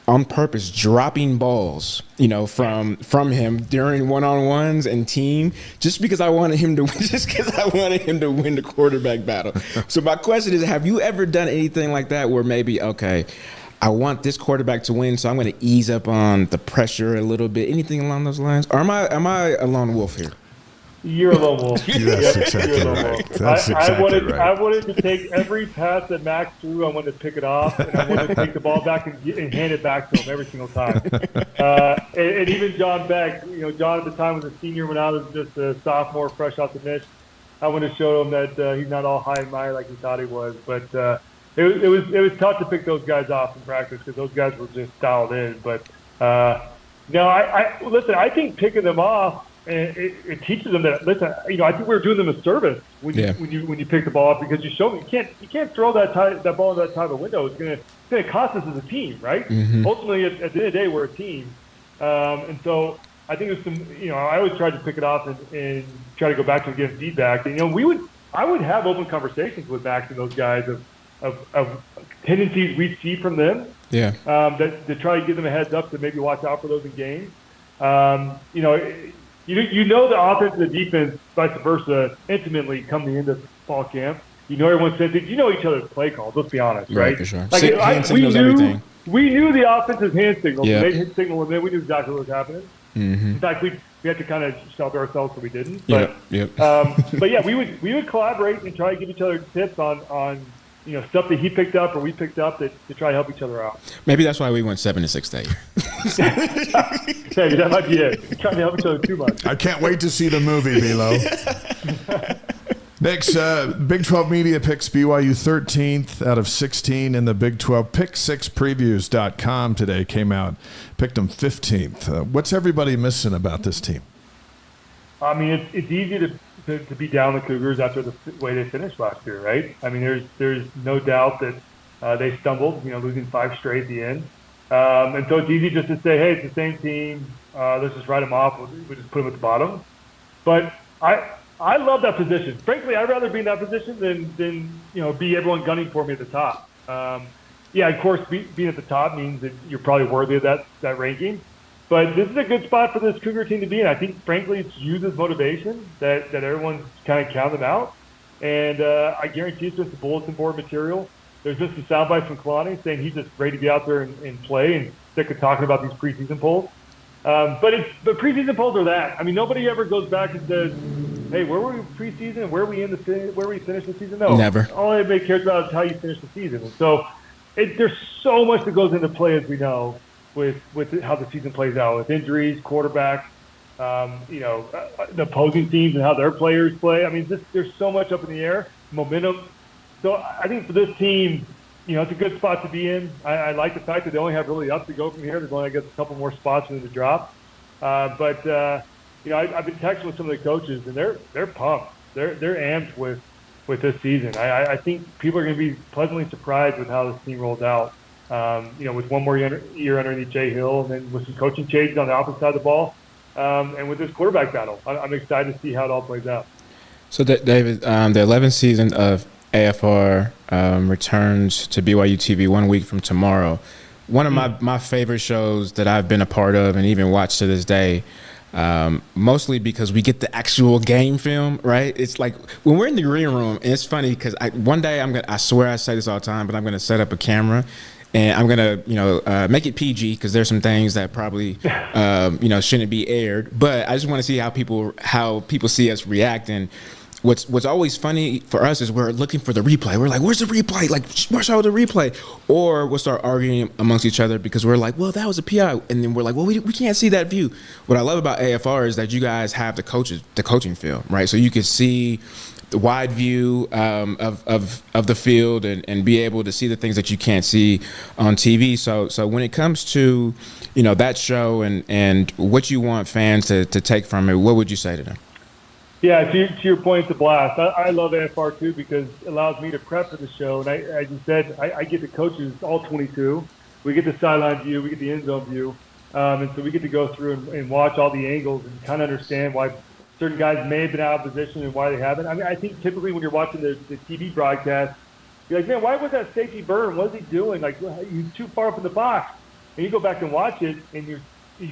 [SPEAKER 3] on purpose dropping balls, from him during one-on-ones and team, just because I wanted him to win, the quarterback battle. So my question is, have you ever done anything like that where maybe, okay, I want this quarterback to win, so I'm going to ease up on the pressure a little bit, anything along those lines? Or am I a lone wolf here?
[SPEAKER 4] You're a lone wolf.
[SPEAKER 2] That's exactly right.
[SPEAKER 4] I wanted to take every pass that Max threw. I wanted to pick it off, and I wanted to take the ball back and hand it back to him every single time. And even John Beck, John at the time was a senior when I was just a sophomore, fresh off the bench. I wanted to show him that he's not all high and mighty like he thought he was. But it was tough to pick those guys off in practice because those guys were just dialed in. But no, listen. I think picking them off, it teaches them that. Listen, I think we're doing them a service when you pick the ball up, because you show them you can't throw that ball in that type of window. It's gonna cost us as a team, right?
[SPEAKER 3] Mm-hmm.
[SPEAKER 4] Ultimately, at the end of the day, we're a team, and so I think there's some. I always try to pick it off and try to go back to give feedback. And I would have open conversations with Max and those guys of tendencies we see from them.
[SPEAKER 3] Yeah.
[SPEAKER 4] That to try to give them a heads up to maybe watch out for those in games. The offense and the defense, vice versa, intimately come the end of fall camp. Everyone's sense. Each other's play calls. Let's be honest, right?
[SPEAKER 3] For sure.
[SPEAKER 4] Like,
[SPEAKER 3] hand signals, everything.
[SPEAKER 4] We knew the offense's hand signals.
[SPEAKER 3] Yeah.
[SPEAKER 4] They hit signal, and then we knew exactly what was happening.
[SPEAKER 3] Mm-hmm.
[SPEAKER 4] In fact, we had to kind of shelter ourselves so we didn't.
[SPEAKER 3] Yep.
[SPEAKER 4] But yeah, we would collaborate and try to give each other tips on stuff that he picked up or we picked up to try to help each other out.
[SPEAKER 3] Maybe that's why we went 7-6 that year.
[SPEAKER 4] Hey, that might be it. We're trying to help each other too much.
[SPEAKER 2] I can't wait to see the movie, Velo. Next, Big 12 Media picks BYU 13th out of 16 in the Big 12. Pick6previews.com today came out. Picked them 15th. What's everybody missing about this team?
[SPEAKER 4] I mean, it's easy to be down the Cougars after the way they finished last year, right? I mean, there's no doubt that they stumbled, losing 5 straight at the end. And so it's easy just to say, hey, it's the same team. Let's just write them off. We'll just put them at the bottom. But I love that position. Frankly, I'd rather be in that position than be everyone gunning for me at the top. Of course, being at the top means that you're probably worthy of that ranking. But this is a good spot for this Cougar team to be in. I think, frankly, it's used as motivation that everyone's kind of counted them out. And I guarantee it's just the bulletin board material. There's just some sound bites from Kalani saying he's just ready to be out there and play and sick of talking about these preseason polls. But preseason polls are that. I mean, nobody ever goes back and says, hey, where were we preseason and where we finished the season? No.
[SPEAKER 3] Never.
[SPEAKER 4] All anybody cares about is how you finish the season. And so there's so much that goes into play, as we know, with how the season plays out, with injuries, quarterbacks, the opposing teams and how their players play. I mean, there's so much up in the air, momentum. So I think for this team, it's a good spot to be in. I like the fact that they only have really up to go from here. There's only, I guess, a couple more spots for them to drop. I've been texting with some of the coaches, and they're pumped. They're amped with this season. I think people are going to be pleasantly surprised with how this team rolls out. With one more year underneath Jay Hill, and then with some coaching changes on the opposite side of the ball, and with this quarterback battle, I'm excited to see how it all plays out.
[SPEAKER 3] So, David, the 11th season of AFR returns to BYU TV 1 week from tomorrow. One of my favorite shows that I've been a part of and even watched to this day, mostly because we get the actual game film, right? It's like when we're in the green room, and it's funny because one day I swear I say this all the time, but I'm going to set up a camera and I'm going to, make it PG because there's some things that probably, shouldn't be aired. But I just want to see how people see us react. And what's always funny for us is we're looking for the replay. We're like, where's the replay? Like, show the replay. Or we'll start arguing amongst each other because we're like, well, that was a PI. And then we're like, well, we can't see that view. What I love about AFR is that you guys have the coaching film, right? So you can see the wide view of the field and be able to see the things that you can't see on TV. So when it comes to, that show and what you want fans to take from it, what would you say to them?
[SPEAKER 4] Yeah, to your point, it's a blast. I love AFR too because it allows me to prep for the show. And I just said, I get the coaches, all 22. We get the sideline view, we get the end zone view. And so we get to go through and watch all the angles and kind of understand why certain guys may have been out of position and why they haven't. I mean, I think typically when you're watching the TV broadcast, you're like, man, why was that safety burn? What is he doing? Like, you're too far up in the box. And you go back and watch it, and you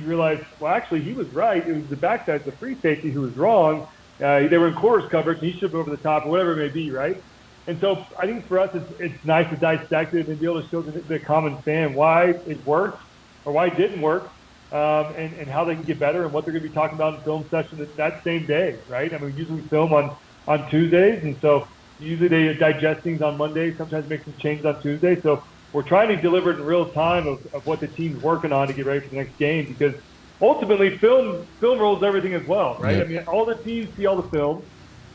[SPEAKER 4] realize, well, actually, he was right. It was the backside, the free safety, who was wrong. They were in quarters coverage, and he should have been over the top, or whatever it may be, right? And so I think for us, it's nice to dissect it and be able to show the common fan why it worked or why it didn't work, and how they can get better and what they're going to be talking about in film session that same day, right? I mean, we usually film on Tuesdays, and so usually they digest things on Monday, sometimes make some changes on Tuesday. So we're trying to deliver it in real time of what the team's working on to get ready for the next game, because ultimately film rolls everything as well, right?
[SPEAKER 3] Yeah.
[SPEAKER 4] I mean, all the teams see all the film.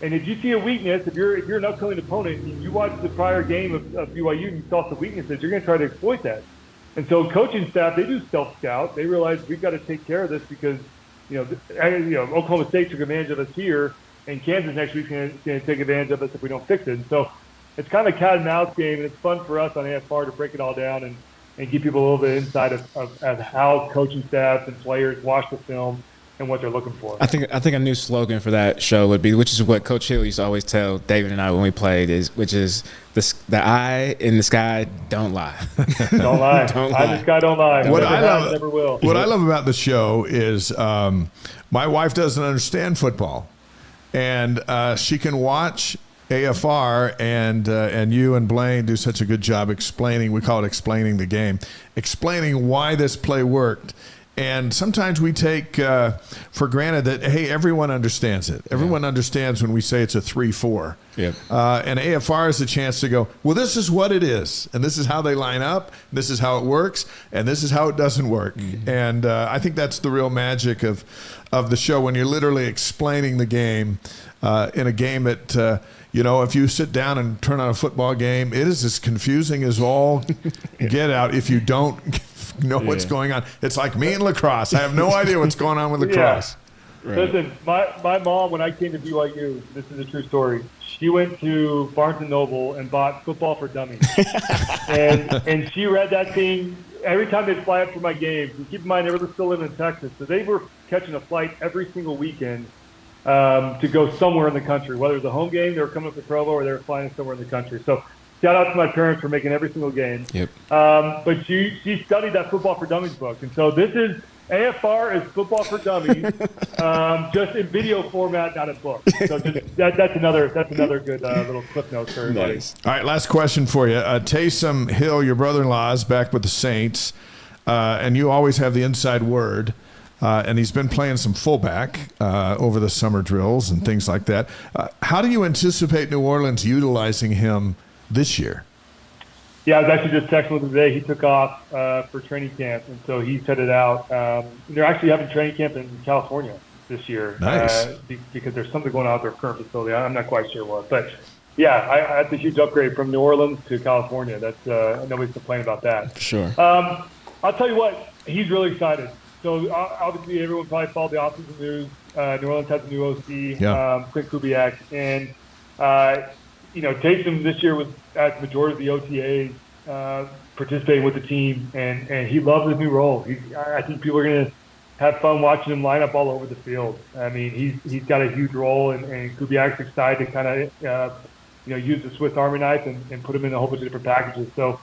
[SPEAKER 4] And if you see a weakness, if you're an upcoming opponent, you watch the prior game of BYU and you saw some weaknesses, you're going to try to exploit that. And so coaching staff, they do self-scout. They realize we've got to take care of this because, Oklahoma State took advantage of us here, and Kansas next week is going to take advantage of us if we don't fix it. And so it's kind of a cat and mouse game, and it's fun for us on AFR to break it all down and give people a little bit of insight of how coaching staff and players watch the film and what they're looking for.
[SPEAKER 3] I think a new slogan for that show would be, which is what Coach Hill used to always tell David and I when we played, which is the eye in the sky don't lie.
[SPEAKER 4] Don't lie.
[SPEAKER 3] Don't
[SPEAKER 4] Eye in
[SPEAKER 3] lie.
[SPEAKER 4] the sky don't lie.
[SPEAKER 2] What
[SPEAKER 4] Never
[SPEAKER 2] I
[SPEAKER 4] has,
[SPEAKER 2] love-
[SPEAKER 4] never will.
[SPEAKER 2] What I love about the show is my wife doesn't understand football, and she can watch AFR, and you and Blaine do such a good job explaining. We call it explaining the game, explaining why this play worked. And sometimes we take for granted that, hey, everyone understands it. Everyone understands when we say it's a 3-4.
[SPEAKER 3] Yep.
[SPEAKER 2] And AFR is a chance to go, well, this is what it is. And this is how they line up. This is how it works. And this is how it doesn't work. Mm-hmm. And I think that's the real magic of the show, when you're literally explaining the game in a game that, if you sit down and turn on a football game, it is as confusing as all get out if you don't know what's going on. It's like me in lacrosse. I have no idea what's going on with lacrosse.
[SPEAKER 4] Yeah. Right. Listen, my mom, when I came to BYU, this is a true story. She went to Barnes & Noble and bought Football for Dummies. and she read that thing every time they'd fly up for my games. And keep in mind, they were still living in Texas. So they were catching a flight every single weekend to go somewhere in the country. Whether it was a home game, they were coming up to Provo, or they were flying somewhere in the country. So shout out to my parents for making every single game.
[SPEAKER 3] Yep.
[SPEAKER 4] But she studied that Football for Dummies book. And so this is AFR is Football for Dummies, just in video format, not a book. So just, that's another good little clip note for everybody.
[SPEAKER 3] Nice.
[SPEAKER 2] All right, last question for you. Taysom Hill, your brother-in-law, is back with the Saints, and you always have the inside word. And he's been playing some fullback over the summer drills and things like that. How do you anticipate New Orleans utilizing him this year?
[SPEAKER 4] Yeah, I was actually just texting with him today. He took off for training camp, and so he's headed out. They're actually having training camp in California this year.
[SPEAKER 2] Nice.
[SPEAKER 4] Because there's something going on at their current facility. I'm not quite sure what. But, yeah, that's a huge upgrade from New Orleans to California. That's nobody's complaining about that.
[SPEAKER 3] Sure.
[SPEAKER 4] I'll tell you what, he's really excited. So, obviously, everyone probably followed the offseason news. New Orleans has a new OC, Clint Kubiak. And, Taysom this year was at the majority of the OTAs participating with the team, and he loves his new role. I think people are going to have fun watching him line up all over the field. I mean, he's got a huge role, and Kubiak's excited to kind of use the Swiss Army knife and put him in a whole bunch of different packages. So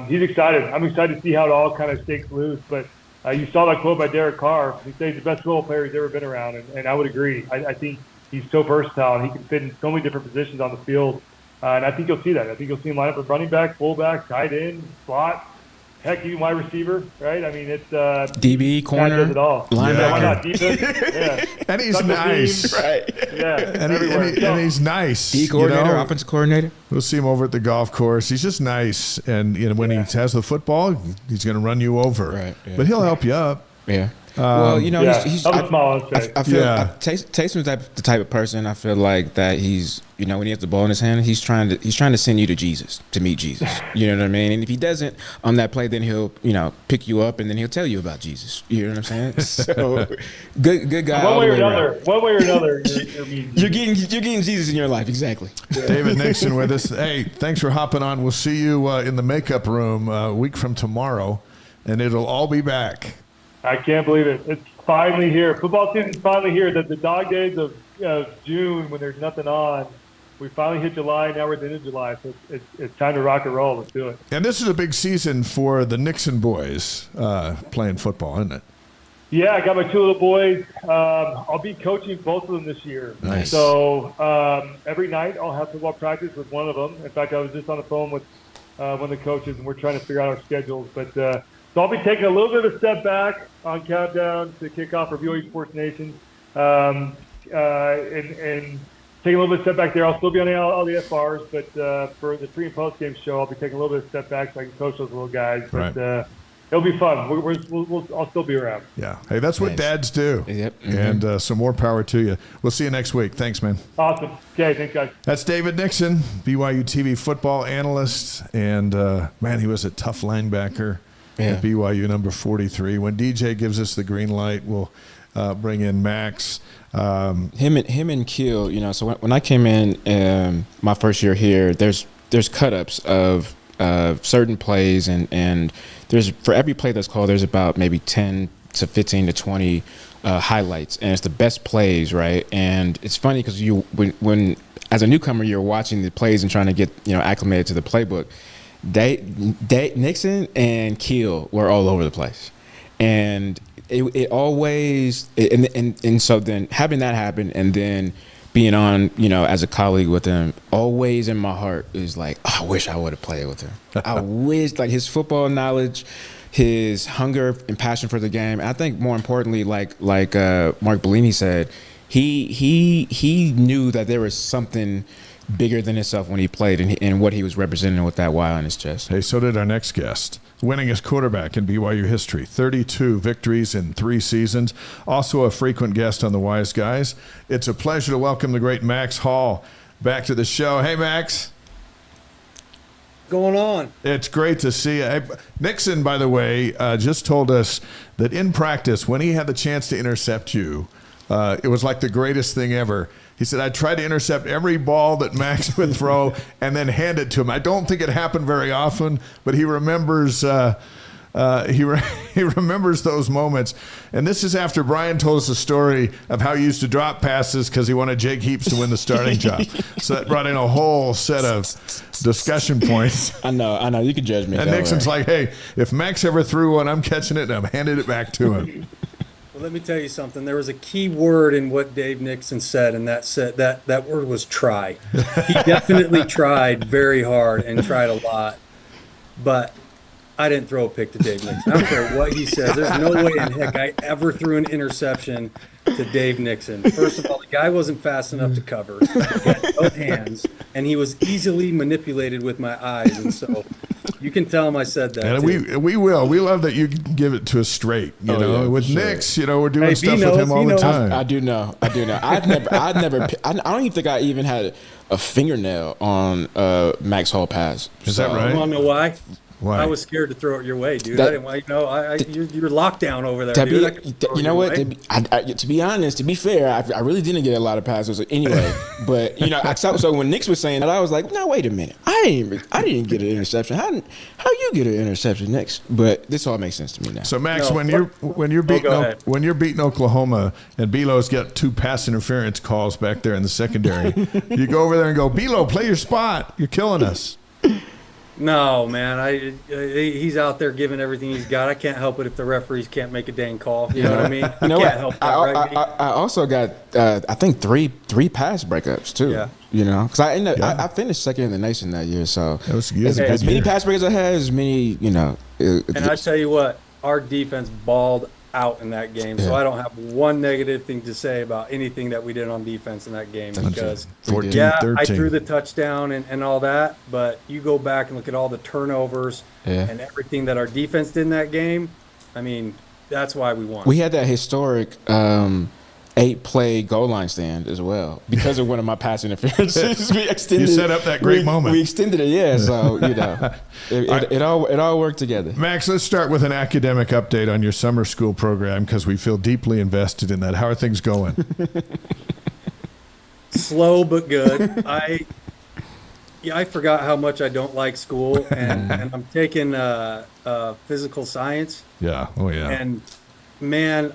[SPEAKER 4] he's excited. I'm excited to see how it all kind of shakes loose. But you saw that quote by Derek Carr. He said he's the best football player he's ever been around, and I would agree. I think he's so versatile, and he can fit in so many different positions on the field. And I think you'll see that. I think you'll see him line up with running back, fullback, tight end, slot, heck, even wide receiver, right? I mean, it's
[SPEAKER 3] DB, corner, linebacker.
[SPEAKER 4] Yeah, why not? Defense, yeah.
[SPEAKER 2] And he's nice.
[SPEAKER 3] Right.
[SPEAKER 4] Yeah,
[SPEAKER 2] and he's nice.
[SPEAKER 3] D coordinator, offensive coordinator.
[SPEAKER 2] We'll see him over at the golf course. He's just nice. And when he has the football, he's going to run you over.
[SPEAKER 3] Right, yeah.
[SPEAKER 2] But he'll help you up.
[SPEAKER 3] Yeah. Well, he's
[SPEAKER 4] I'm small on
[SPEAKER 3] I feel Taysom's the type of person. I feel like that he's when he has the ball in his hand, he's trying to send you to Jesus, to meet Jesus. You know what I mean? And if he doesn't on that play, then he'll pick you up and then he'll tell you about Jesus. You know what I'm saying? So good guy.
[SPEAKER 4] One way or another,
[SPEAKER 3] you're getting Jesus in your life. Exactly.
[SPEAKER 2] David Nixon with us. Hey, thanks for hopping on. We'll see you in the makeup room a week from tomorrow, and it'll all be back.
[SPEAKER 4] I can't believe it. It's finally here. Football season's finally here. The dog days of June when there's nothing on, we finally hit July. Now we're at the end of July. So it's time to rock and roll. Let's do it.
[SPEAKER 2] And this is a big season for the Nixon boys playing football, isn't it?
[SPEAKER 4] Yeah, I got my two little boys. I'll be coaching both of them this year.
[SPEAKER 2] Nice.
[SPEAKER 4] So every night I'll have football practice with one of them. In fact, I was just on the phone with one of the coaches, and we're trying to figure out our schedules. But so I'll be taking a little bit of a step back on countdown to kick off for BYU Sports Nation, and taking a little bit of step back there. I'll still be on all the FRs, but for the pre and post game show, I'll be taking a little bit of step back so I can coach those little guys. But
[SPEAKER 2] right.
[SPEAKER 4] It'll be fun. I'll still be around.
[SPEAKER 2] Yeah. Hey, that's what
[SPEAKER 3] Nice.
[SPEAKER 2] dads do.
[SPEAKER 3] Yep. Mm-hmm.
[SPEAKER 2] And some more power to you. We'll see you next week. Thanks, man.
[SPEAKER 4] Awesome. Okay, thanks, guys.
[SPEAKER 2] That's David Nixon, BYU TV football analyst. And, man, he was a tough linebacker at BYU, number 43. When DJ gives us the green light, we'll bring in Max.
[SPEAKER 3] Him and Keel, you know, so when I came in my first year here, there's cut-ups of certain plays, and there's, for every play that's called, there's about maybe 10 to 15 to 20 highlights, and it's the best plays, right? And it's funny because when as a newcomer, you're watching the plays and trying to get, you know, acclimated to the playbook. Nixon and Keel were all over the place, and it always and so then having that happen, and then being on, you know, as a colleague with him, always in my heart is like, oh, I wish I would have played with him. I wish, like, his football knowledge, his hunger and passion for the game. And I think more importantly, like Mark Belini said, he knew that there was something bigger than himself when he played, and what he was representing with that Y on his chest.
[SPEAKER 2] Hey, so did our next guest. Winningest quarterback in BYU history, 32 victories in 3 seasons. Also a frequent guest on the Wise Guys. It's a pleasure to welcome the great Max Hall back to the show. Hey, Max.
[SPEAKER 5] Going on?
[SPEAKER 2] It's great to see you. Nixon, by the way, just told us that in practice, when he had the chance to intercept you, it was like the greatest thing ever. He said, I tried to intercept every ball that Max would throw and then hand it to him. I don't think it happened very often, but he remembers he remembers those moments. And this is after Brian told us a story of how he used to drop passes because he wanted Jake Heaps to win the starting job. So that brought in a whole set of discussion points.
[SPEAKER 3] I know. You can judge me.
[SPEAKER 2] And Nixon's like, hey, if Max ever threw one, I'm catching it and I'm handing it back to him.
[SPEAKER 5] Well, let me tell you something. There was a key word in what Dave Nixon said, and that word was try. He definitely tried very hard and tried a lot, but I didn't throw a pick to Dave Nixon. I don't care what he says. There's no way in heck I ever threw an interception to Dave Nixon. First of all, the guy wasn't fast enough to cover. He had both hands, and he was easily manipulated with my eyes, and so you can tell him I said that.
[SPEAKER 2] And
[SPEAKER 5] too.
[SPEAKER 2] we will. We love that you give it to us straight. You know,
[SPEAKER 3] yeah,
[SPEAKER 2] with
[SPEAKER 3] sure.
[SPEAKER 2] Nix, you know, we're doing
[SPEAKER 5] Hey,
[SPEAKER 2] stuff
[SPEAKER 5] he
[SPEAKER 2] with
[SPEAKER 5] knows,
[SPEAKER 2] him all
[SPEAKER 5] he
[SPEAKER 2] the
[SPEAKER 5] knows.
[SPEAKER 2] time.
[SPEAKER 3] I do know. I don't even think I even had a fingernail on Max Hall pass.
[SPEAKER 2] Is that right?
[SPEAKER 5] You want to know why?
[SPEAKER 2] Why?
[SPEAKER 5] I was scared to throw it your way, dude.
[SPEAKER 3] That-
[SPEAKER 5] I didn't want you're locked down over there, dude. I could throw it
[SPEAKER 3] You know
[SPEAKER 5] your
[SPEAKER 3] what?
[SPEAKER 5] way.
[SPEAKER 3] To be honest, to be fair, I really didn't get a lot of passes anyway. But you know, so when Nix was saying that, I was like, no, wait a minute, I didn't get an interception. How you get an interception, Nix? But this all makes sense to me now.
[SPEAKER 2] So Max,
[SPEAKER 5] No.
[SPEAKER 2] when you're beating
[SPEAKER 5] go ahead.
[SPEAKER 2] when you're beating Oklahoma and Belo's got 2 pass interference calls back there in the secondary, you go over there and go, Belo, play your spot. You're killing us.
[SPEAKER 5] No, man. He's out there giving everything he's got. I can't help it if the referees can't make a dang call. You know what I mean?
[SPEAKER 3] You know
[SPEAKER 5] I
[SPEAKER 3] what?
[SPEAKER 5] can't help that, right?
[SPEAKER 3] I also got I think three pass breakups too.
[SPEAKER 5] Yeah.
[SPEAKER 3] You know, because
[SPEAKER 2] Yeah.
[SPEAKER 3] I finished second in the nation that year. So
[SPEAKER 2] That was good.
[SPEAKER 3] as many
[SPEAKER 2] year.
[SPEAKER 3] pass breakups I had, as many, you know.
[SPEAKER 5] And I tell you what, our defense balled out in that game. So
[SPEAKER 3] Yeah.
[SPEAKER 5] I don't have one negative thing to say about anything that we did on defense in that game because
[SPEAKER 2] 14,
[SPEAKER 5] yeah,
[SPEAKER 2] 13.
[SPEAKER 5] I threw the touchdown and all that, but you go back and look at all the turnovers
[SPEAKER 3] Yeah.
[SPEAKER 5] and everything that our defense did in that game. I mean, that's why we won.
[SPEAKER 3] We had that historic 8-play goal line stand as well because of one of my pass interferences. We extended.
[SPEAKER 2] You set up that great moment.
[SPEAKER 3] We extended it, yeah. So you know, it all worked together.
[SPEAKER 2] Max, let's start with an academic update on your summer school program because we feel deeply invested in that. How are things going?
[SPEAKER 5] Slow but good. I forgot how much I don't like school, and I'm taking physical science.
[SPEAKER 2] Yeah. Oh, yeah.
[SPEAKER 5] And man,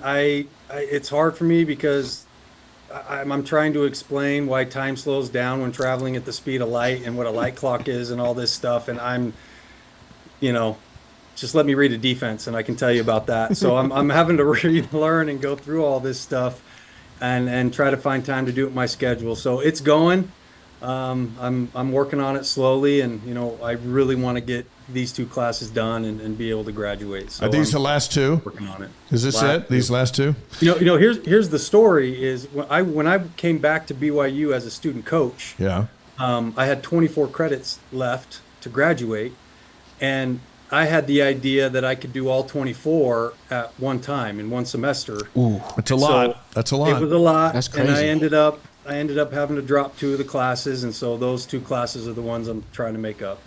[SPEAKER 5] it's hard for me because I'm trying to explain why time slows down when traveling at the speed of light and what a light clock is and all this stuff. And I'm, just let me read a defense and I can tell you about that. So I'm having to relearn and go through all this stuff and try to find time to do it in my schedule. So it's going. I'm working on it slowly, and I really want to get these 2 classes done and be able to graduate. So
[SPEAKER 2] Are these
[SPEAKER 5] I'm
[SPEAKER 2] the last 2?
[SPEAKER 5] working on it.
[SPEAKER 2] Is this it? These last 2?
[SPEAKER 5] Here's the story is when I came back to BYU as a student coach,
[SPEAKER 2] Yeah.
[SPEAKER 5] I had 24 credits left to graduate, and I had the idea that I could do all 24 at one time in one semester.
[SPEAKER 3] Ooh,
[SPEAKER 2] It's a lot.
[SPEAKER 5] So
[SPEAKER 2] That's a lot.
[SPEAKER 5] It was a lot.
[SPEAKER 3] That's
[SPEAKER 5] And I
[SPEAKER 3] crazy.
[SPEAKER 5] ended up having to drop 2 of the classes, and so those 2 classes are the ones I'm trying to make up.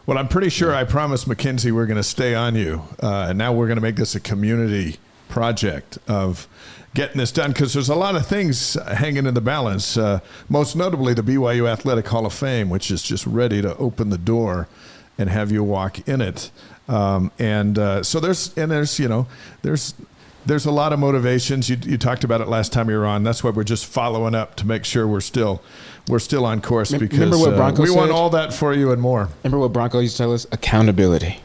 [SPEAKER 2] Well, I'm pretty sure I promised Mackenzie we're going to stay on you, and now we're going to make this a community project of getting this done, because there's a lot of things hanging in the balance, most notably the BYU Athletic Hall of Fame, which is just ready to open the door and have you walk in it. So there's a lot of motivations. You talked about it last time you were on. That's why we're just following up to make sure we're still on course, because
[SPEAKER 3] Remember what Bronco
[SPEAKER 2] we want
[SPEAKER 3] said?
[SPEAKER 2] all that for you and more.
[SPEAKER 3] Remember what Bronco used to tell us? Accountability.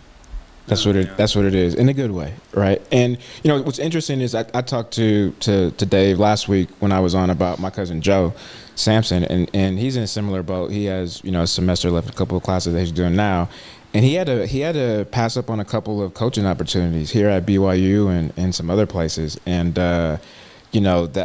[SPEAKER 3] That's what it is, in a good way, right? And what's interesting is I talked to Dave last week when I was on about my cousin Joe Sampson, and he's in a similar boat. He has a semester left, a couple of classes that he's doing now, and he had to pass up on a couple of coaching opportunities here at BYU and some other places, and the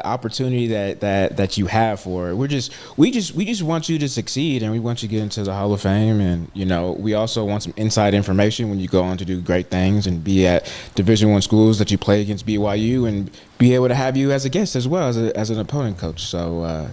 [SPEAKER 3] opportunity that you have for it. We just want you to succeed, and we want you to get into the Hall of Fame, and we also want some inside information when you go on to do great things and be at Division I schools that you play against BYU, and be able to have you as a guest as well as an opponent coach. So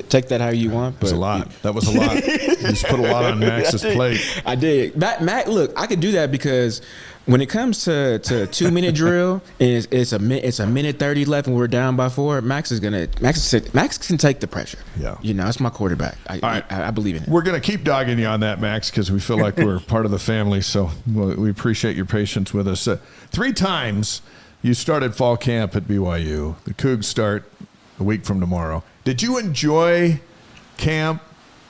[SPEAKER 3] take that how you want. But
[SPEAKER 2] That was a lot. That was a lot. You just put a lot on Max's plate.
[SPEAKER 3] I did. Matt, look, I could do that because when it comes to 2-minute drill, and it's a minute 30 left, and we're down by 4. Max can take the pressure.
[SPEAKER 2] Yeah.
[SPEAKER 3] It's my quarterback. I believe in it.
[SPEAKER 2] We're going to keep dogging you on that, Max, because we feel like we're part of the family. So we appreciate your patience with us. 3 times you started fall camp at BYU. The Cougs start a week from tomorrow. Did you enjoy camp,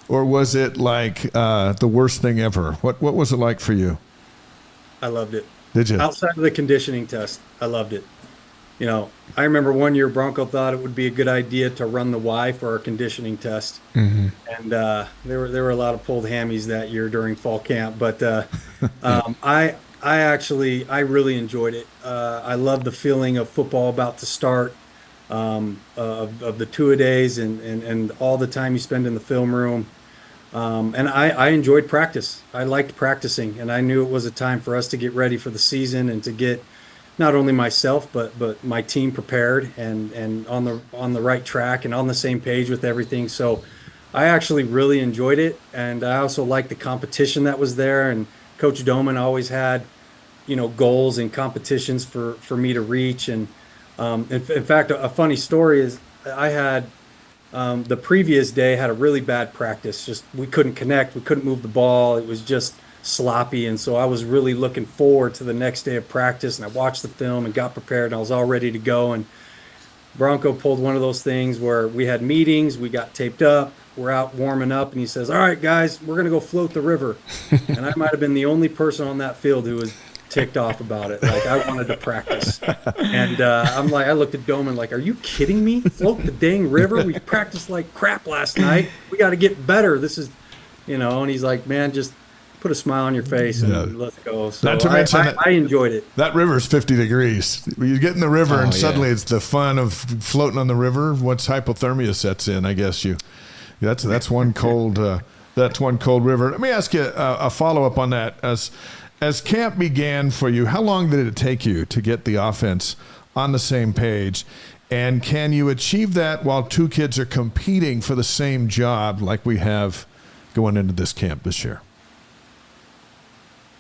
[SPEAKER 2] or was it like the worst thing ever? What was it like for you?
[SPEAKER 5] I loved it.
[SPEAKER 2] Did you?
[SPEAKER 5] Outside of the conditioning test, I loved it. I remember one year Bronco thought it would be a good idea to run the Y for our conditioning test.
[SPEAKER 3] Mm-hmm.
[SPEAKER 5] And there were a lot of pulled hammies that year during fall camp. But I really enjoyed it. I loved the feeling of football about to start, of the two-a-days and all the time you spend in the film room. And I enjoyed practice. I liked practicing, and I knew it was a time for us to get ready for the season and to get not only myself but my team prepared and on the right track and on the same page with everything. So I actually really enjoyed it, and I also liked the competition that was there. And Coach Doman always had goals and competitions for me to reach. And in fact, a funny story is I had the previous day had a really bad practice. Just we couldn't connect. We couldn't move the ball. It was just sloppy. And so I was really looking forward to the next day of practice. And I watched the film and got prepared, and I was all ready to go. And Bronco pulled one of those things where we had meetings. We got taped up. We're out warming up. And he says, "All right, guys, we're going to go float the river." And I might have been the only person on that field who was ticked off about it. Like, I wanted to practice. And I looked at Doman like, "Are you kidding me? Float the dang river? We practiced like crap last night. We got to get better. This is, and he's like, "Man, just put a smile on your face and let's go." So
[SPEAKER 2] Not to mention
[SPEAKER 5] I enjoyed it.
[SPEAKER 2] That river's 50 degrees. You get in the river and suddenly it's the fun of floating on the river. Once hypothermia sets in, I guess that's one cold river. Let me ask you a follow-up on that. As camp began for you, how long did it take you to get the offense on the same page? And can you achieve that while 2 kids are competing for the same job like we have going into this camp this year?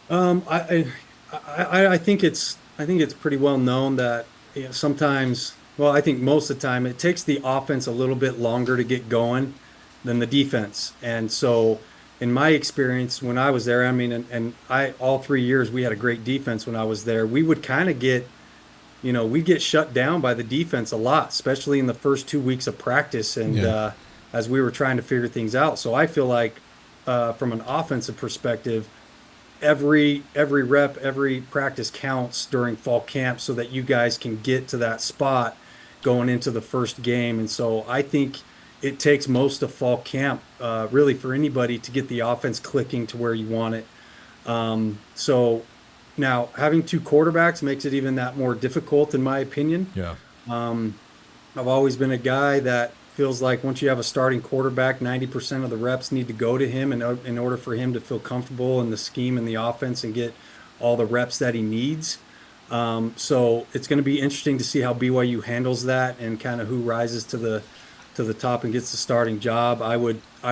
[SPEAKER 5] I think it's pretty well known that sometimes, well, I think most of the time it takes the offense a little bit longer to get going than the defense. And so in my experience when I was there, all 3 years we had a great defense when I was there. We would kind of get, we'd get shut down by the defense a lot, especially in the first 2 weeks of practice and as we were trying to figure things out. So I feel like from an offensive perspective, every rep, every practice counts during fall camp so that you guys can get to that spot going into the first game. And so I think it takes most of fall camp really for anybody to get the offense clicking to where you want it. So now having 2 quarterbacks makes it even that more difficult in my opinion.
[SPEAKER 2] Yeah.
[SPEAKER 5] I've always been a guy that feels like once you have a starting quarterback, 90% of the reps need to go to him in order for him to feel comfortable in the scheme and the offense and get all the reps that he needs. So it's going to be interesting to see how BYU handles that and kind of who rises to the top and gets the starting job. I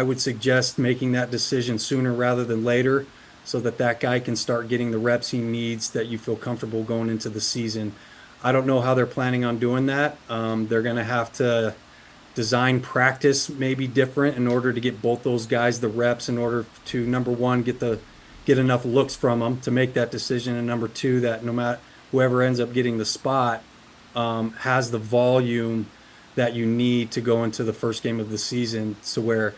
[SPEAKER 5] would suggest making that decision sooner rather than later, so that guy can start getting the reps he needs that you feel comfortable going into the season. I don't know how they're planning on doing that. They're going to have to design practice maybe different in order to get both those guys the reps, in order to, number one, get enough looks from them to make that decision, and number two, that no matter whoever ends up getting the spot has the volume that you need to go into the first game of the season, so where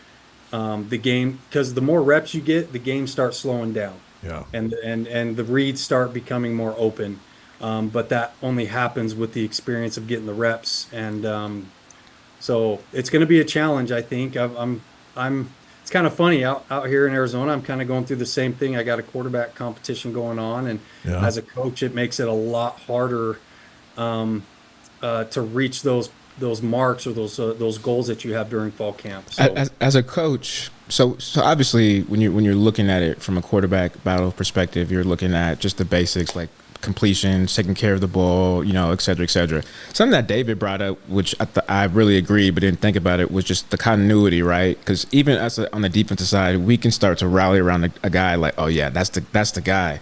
[SPEAKER 5] the game, because the more reps you get, the game starts slowing down.
[SPEAKER 2] Yeah.
[SPEAKER 5] And the reads start becoming more open. But that only happens with the experience of getting the reps. And so it's going to be a challenge, I think. It's kind of funny out here in Arizona. I'm kind of going through the same thing. I got a quarterback competition going on, and as a coach, it makes it a lot harder to reach those marks or those goals that you have during fall camp. So,
[SPEAKER 3] as a coach, so obviously when you're looking at it from a quarterback battle perspective, you're looking at just the basics like completions, taking care of the ball, et cetera, et cetera. Something that David brought up, which I really agree, but didn't think about it, was just the continuity, right? Because even on the defensive side, we can start to rally around a guy like, oh yeah, that's the guy.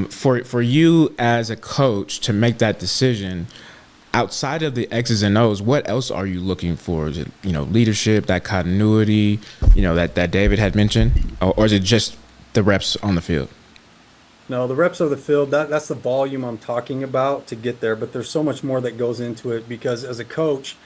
[SPEAKER 3] For you as a coach to make that decision, outside of the X's and O's, what else are you looking for? Is it, leadership, that continuity, that David had mentioned, or is it just the reps on the field?
[SPEAKER 5] No, the reps of the field, that's the volume I'm talking about to get there, but there's so much more that goes into it, because as a coach,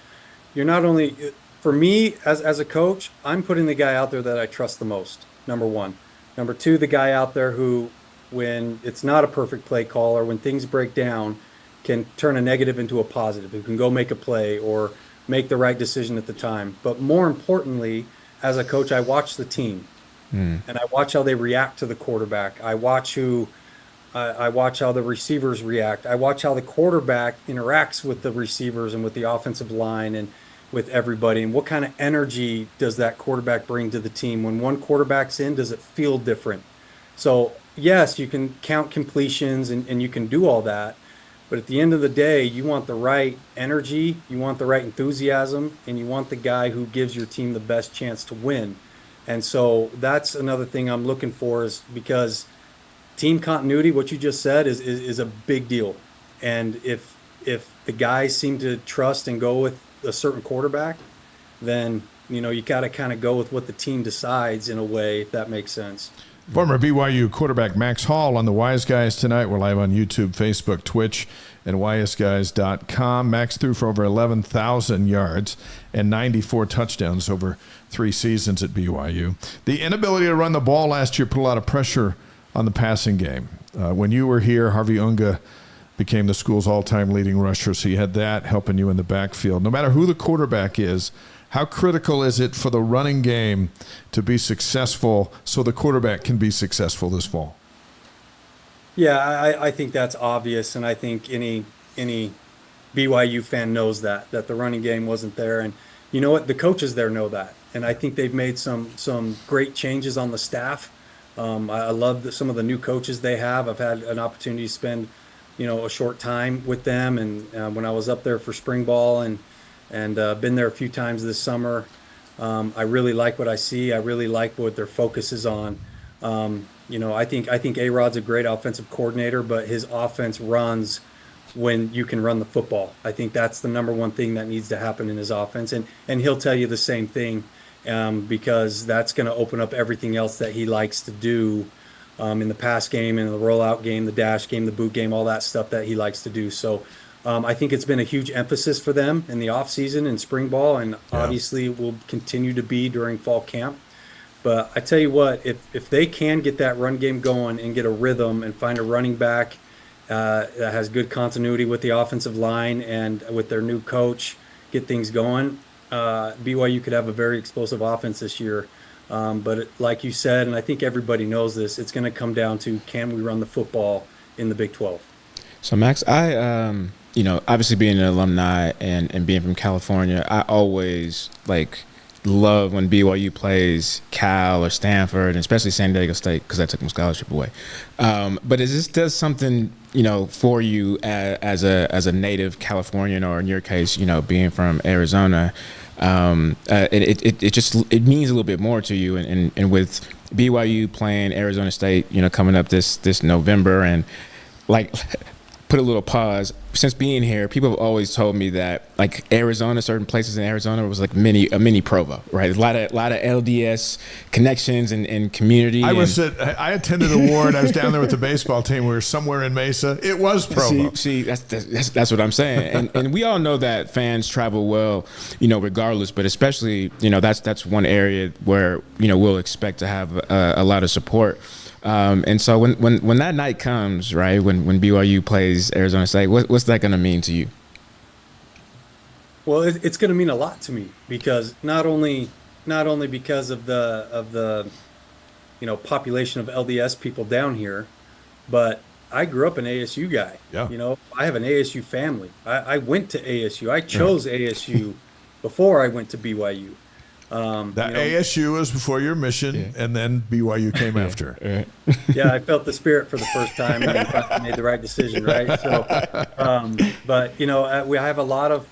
[SPEAKER 5] you're not only, for me as a coach, I'm putting the guy out there that I trust the most, number one. Number two, the guy out there who, when it's not a perfect play call or when things break down, can turn a negative into a positive, who can go make a play or make the right decision at the time. But more importantly, as a coach, I watch the team. And I watch how they react to the quarterback. I watch how the receivers react. I watch how the quarterback interacts with the receivers and with the offensive line and with everybody. And what kind of energy does that quarterback bring to the team? When one quarterback's in, does it feel different? So yes, you can count completions and you can do all that. But at the end of the day, you want the right energy, you want the right enthusiasm, and you want the guy who gives your team the best chance to win. And so that's another thing I'm looking for, is because team continuity, what you just said, is a big deal. And if the guys seem to trust and go with a certain quarterback, then you got to kind of go with what the team decides in a way, if that makes sense.
[SPEAKER 2] Former BYU quarterback Max Hall on the Wise Guys tonight. We're live on YouTube, Facebook, Twitch, and wiseguys.com. Max threw for over 11,000 yards and 94 touchdowns over 3 seasons at BYU. The inability to run the ball last year put a lot of pressure on the passing game. When you were here, Harvey Unga became the school's all-time leading rusher, so you had that helping you in the backfield. No matter who the quarterback is, how critical is it for the running game to be successful so the quarterback can be successful this fall?
[SPEAKER 5] Yeah, I think that's obvious, and I think any BYU fan knows that the running game wasn't there. And you know what? The coaches there know that. And I think they've made some great changes on the staff. I love some of the new coaches they have. I've had an opportunity to spend, a short time with them. And when I was up there for spring ball and been there a few times this summer, I really like what I see. I really like what their focus is on. I think A-Rod's a great offensive coordinator, but his offense runs when you can run the football. I think that's the number one thing that needs to happen in his offense. And he'll tell you the same thing, because that's going to open up everything else that he likes to do in the pass game, in the rollout game, the dash game, the boot game, all that stuff that he likes to do. So I think it's been a huge emphasis for them in the offseason and spring ball, and obviously will continue to be during fall camp. But I tell you what, if they can get that run game going and get a rhythm and find a running back that has good continuity with the offensive line and with their new coach, get things going, BYU could have a very explosive offense this year. But like you said, and I think everybody knows this, it's going to come down to, can we run the football in the Big 12?
[SPEAKER 3] So, Max, I obviously being an alumni and being from California, I always love when BYU plays Cal or Stanford, and especially San Diego State, because I took my scholarship away. But it just does something, for you as a native Californian, or in your case, being from Arizona. It means a little bit more to you, and with BYU playing Arizona State, coming up this November, and like. Put a little pause. Since being here, people have always told me that like Arizona, certain places in Arizona was like a mini Provo, right? A lot of LDS connections and community.
[SPEAKER 2] I attended a ward. I was down there with the baseball team. We were somewhere in Mesa. It was Provo.
[SPEAKER 3] See, that's what I'm saying. And we all know that fans travel well, regardless. But especially, that's one area where we'll expect to have a lot of support. And so when that night comes, right, when BYU plays Arizona State, what's that going to mean to you?
[SPEAKER 5] Well, it's going to mean a lot to me, because not only because of the population of LDS people down here, but I grew up an ASU guy.
[SPEAKER 2] Yeah.
[SPEAKER 5] I have an ASU family. I went to ASU. I chose ASU before I went to BYU.
[SPEAKER 2] ASU was before your mission, and then BYU came after.
[SPEAKER 5] Yeah, I felt the spirit for the first time, and I made the right decision, right? So, but we have a lot of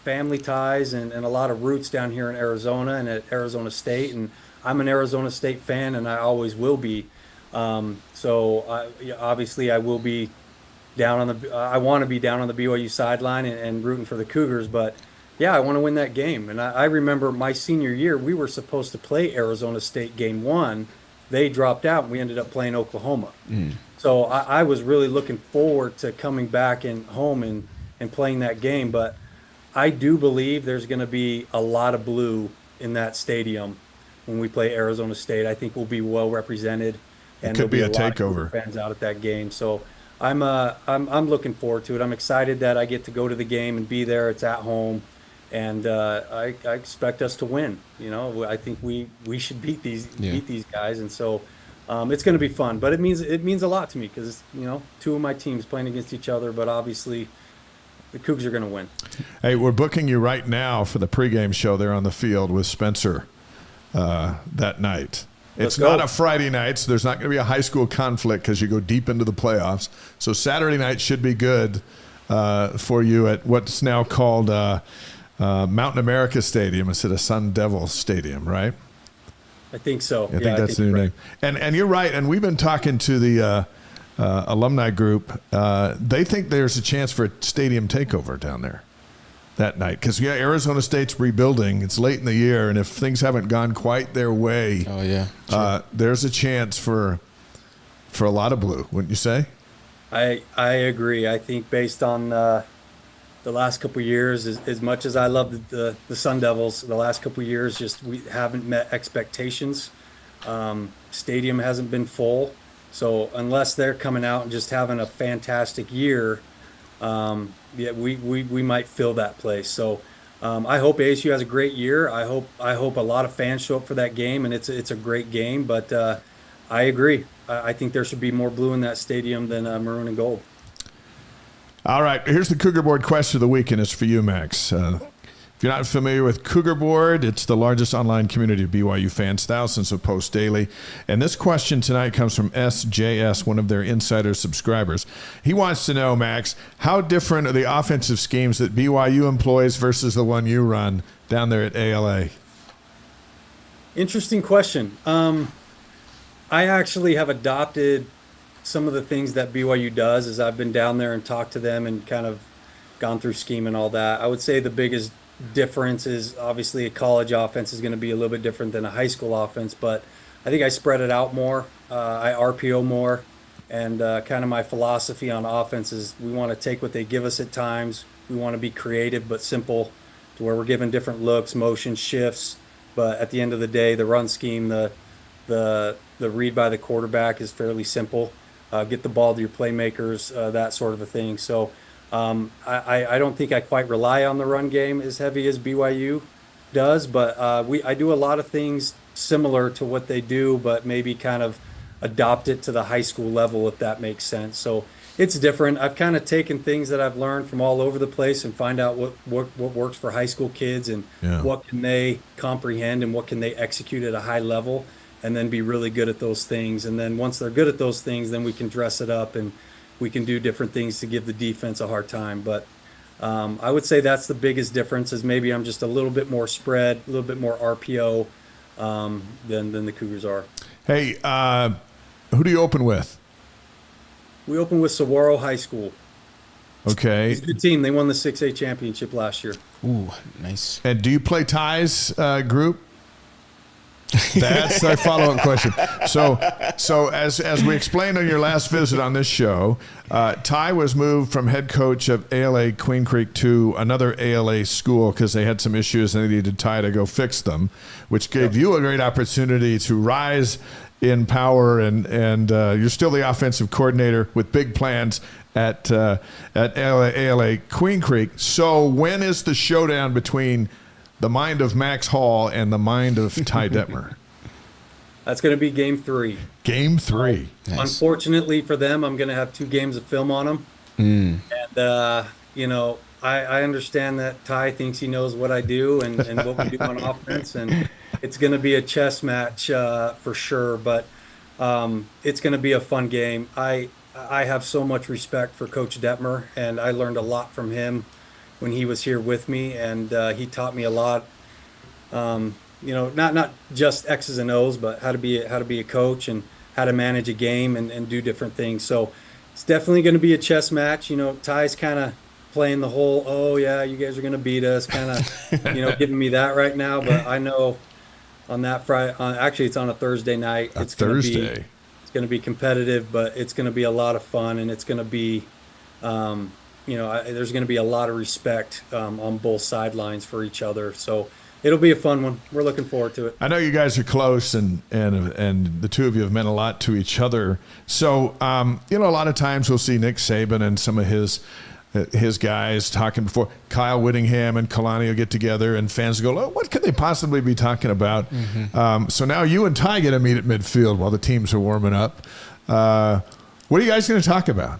[SPEAKER 5] family ties and a lot of roots down here in Arizona and at Arizona State, and I'm an Arizona State fan, and I always will be. Obviously, I will be down on I want to be down on the BYU sideline and rooting for the Cougars, but. Yeah, I want to win that game. And I remember my senior year, we were supposed to play Arizona State game 1. They dropped out, and we ended up playing Oklahoma. So I was really looking forward to coming back home and playing that game. But I do believe there's going to be a lot of blue in that stadium when we play Arizona State. I think we'll be well represented. And
[SPEAKER 2] it could be a
[SPEAKER 5] lot
[SPEAKER 2] takeover.
[SPEAKER 5] Of fans out at that game. So I'm looking forward to it. I'm excited that I get to go to the game and be there. It's at home. And I expect us to win. I think we should beat these guys, and so it's going to be fun. But it means a lot to me, because two of my teams playing against each other. But obviously, the Cougs are going to win.
[SPEAKER 2] Hey, we're booking you right now for the pregame show there on the field with Spencer that night. It's not a Friday night, so there's not going to be a high school conflict because you go deep into the playoffs. So Saturday night should be good for you at what's now called. Mountain America Stadium instead of Sun Devil Stadium, right?
[SPEAKER 5] I think so.
[SPEAKER 2] I think that's the new name. And you're right. And we've been talking to the alumni group. They think there's a chance for a stadium takeover down there that night, because Arizona State's rebuilding. It's late in the year, and if things haven't gone quite their way, there's a chance for a lot of blue, wouldn't you say?
[SPEAKER 5] I agree. I think based on the last couple of years, as much as I love the Sun Devils, the last couple of years, we haven't met expectations. Stadium hasn't been full. So unless they're coming out and just having a fantastic year, we might fill that place. So I hope ASU has a great year. I hope a lot of fans show up for that game, and it's a great game. But I agree. I think there should be more blue in that stadium than maroon and gold.
[SPEAKER 2] All right, here's the Cougar Board question of the week, and it's for you, Max. If you're not familiar with Cougar Board, it's the largest online community of BYU fans, thousands of posts daily. And this question tonight comes from SJS, one of their insider subscribers. He wants to know, Max, how different are the offensive schemes that BYU employs versus the one you run down there at ALA?
[SPEAKER 5] Interesting question. I actually have adopted some of the things that BYU does as I've been down there and talked to them and kind of gone through scheme and all that. I would say the biggest difference is obviously a college offense is going to be a little bit different than a high school offense, but I think I spread it out more. I RPO more, and kind of my philosophy on offense is we want to take what they give us at times. We want to be creative but simple, to where we're given different looks, motion, shifts, but at the end of the day, the run scheme, the read by the quarterback is fairly simple. Get the ball to your playmakers, that sort of a thing. So I don't think I quite rely on the run game as heavy as BYU does, but I do a lot of things similar to what they do, but maybe kind of adopt it to the high school level, if that makes sense. So It's different. I've kind of taken things that I've learned from all over the place and find out what works for high school kids and what can they comprehend and what can they execute at a high level, and then be really good at those things. And then once they're good at those things, then we can dress it up and we can do different things to give the defense a hard time. But I would say that's the biggest difference, is maybe I'm just a little bit more spread, a little bit more RPO than the Cougars are.
[SPEAKER 2] Hey, who do you open with?
[SPEAKER 5] We opened with Saguaro High School.
[SPEAKER 2] Okay.
[SPEAKER 5] It's a good team. They won the 6A championship last year.
[SPEAKER 3] Ooh, nice.
[SPEAKER 2] And do you play Ty's group? That's our follow-up question. So as we explained on your last visit on this show, Ty was moved from head coach of ALA Queen Creek to another ALA school because they had some issues and they needed Ty to go fix them, which gave you a great opportunity to rise in power, and you're still the offensive coordinator with big plans at ALA Queen Creek. So when is the showdown between the mind of Max Hall and the mind of Ty Detmer?
[SPEAKER 5] That's going to be game 3.
[SPEAKER 2] Game 3.
[SPEAKER 3] Nice.
[SPEAKER 5] Unfortunately for them, I'm going to have 2 games of film on them. And, I understand that Ty thinks he knows what I do and what we do on offense. And it's going to be a chess match for sure. But it's going to be a fun game. I have so much respect for Coach Detmer, and I learned a lot from him when he was here with me, and he taught me a lot. Not just X's and O's, but how to be a coach and how to manage a game and do different things. So it's definitely going to be a chess match. Ty's kind of playing the whole, oh yeah, you guys are going to beat us, kind of, giving me that right now. But I know on that Friday, actually it's on a Thursday night. It's going to be competitive, but it's going to be a lot of fun, and it's going to be, there's going to be a lot of respect on both sidelines for each other. So it'll be a fun one. We're looking forward to it.
[SPEAKER 2] I know you guys are close, and the two of you have meant a lot to each other. So, a lot of times we'll see Nick Saban and some of his guys talking before. Kyle Whittingham and Kalani will get together, and fans go, oh, what could they possibly be talking about? So now you and Ty get to meet at midfield while the teams are warming up. What are you guys going to talk about?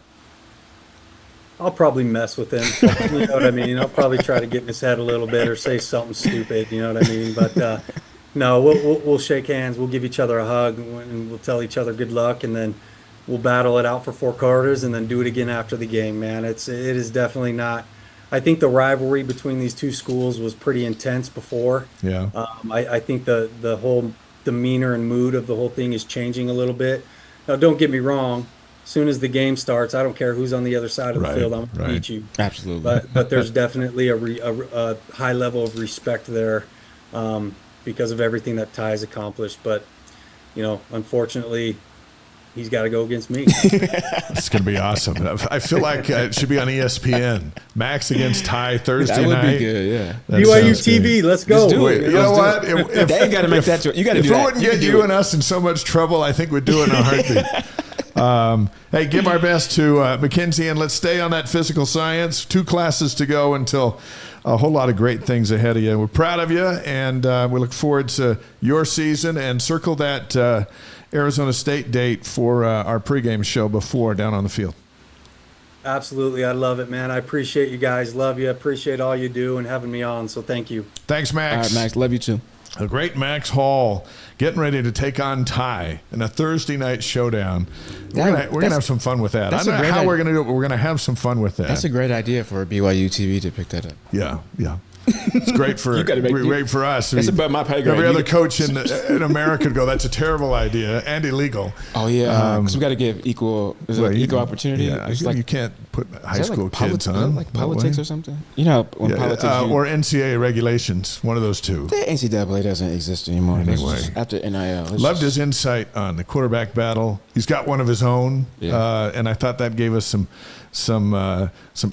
[SPEAKER 5] I'll probably mess with him. You know what I mean? I'll probably try to get in his head a little bit or say something stupid. You know what I mean? But no, we'll shake hands. We'll give each other a hug, and we'll tell each other good luck, and then we'll battle it out for 4 quarters, and then do it again after the game. Man, it is definitely not. I think the rivalry between these two schools was pretty intense before.
[SPEAKER 2] Yeah.
[SPEAKER 5] I think the whole demeanor and mood of the whole thing is changing a little bit. Now, don't get me wrong. As soon as the game starts, I don't care who's on the other side of the field. I'm going to beat you.
[SPEAKER 3] Absolutely.
[SPEAKER 5] But there's definitely a high level of respect there because of everything that Ty's accomplished. But, unfortunately, he's got to go against me.
[SPEAKER 2] It's going to be awesome. I feel like it should be on ESPN. Max against Ty Thursday night.
[SPEAKER 3] That would be good, yeah.
[SPEAKER 5] BYU TV, great. Let's go.
[SPEAKER 2] You know what?
[SPEAKER 3] They got to make that. You got to do that.
[SPEAKER 2] If it wouldn't get you and us in so much trouble, I think we'd do it in a heartbeat. Hey, give our best to Mackenzie, and let's stay on that physical science. 2 classes to go until a whole lot of great things ahead of you. We're proud of you, and we look forward to your season, and circle that Arizona State date for our pregame show before down on the field.
[SPEAKER 5] Absolutely. I love it, man. I appreciate you guys. Love you. Appreciate all you do and having me on. So thank you.
[SPEAKER 2] Thanks, Max.
[SPEAKER 3] All right, Max. Love you too.
[SPEAKER 2] A great Max Hall getting ready to take on Ty in a Thursday night showdown. We're gonna have some fun with that. I don't know how we're gonna do it, but we're gonna have some fun with that.
[SPEAKER 3] That's a great idea for BYU TV to pick that up.
[SPEAKER 2] Yeah. It's great for us.
[SPEAKER 3] That's about my pay grade.
[SPEAKER 2] Every other coach in America would go, that's a terrible idea and illegal.
[SPEAKER 3] Oh yeah, because we got to give equal opportunity.
[SPEAKER 2] Yeah, you can't put high school kids on.
[SPEAKER 3] Is that like politics or something? When politics
[SPEAKER 2] or NCAA regulations, one of those two.
[SPEAKER 3] The NCAA doesn't exist anymore.
[SPEAKER 2] Anyway,
[SPEAKER 3] after NIL,
[SPEAKER 2] loved his insight on the quarterback battle. He's got one of his own, and I thought that gave us some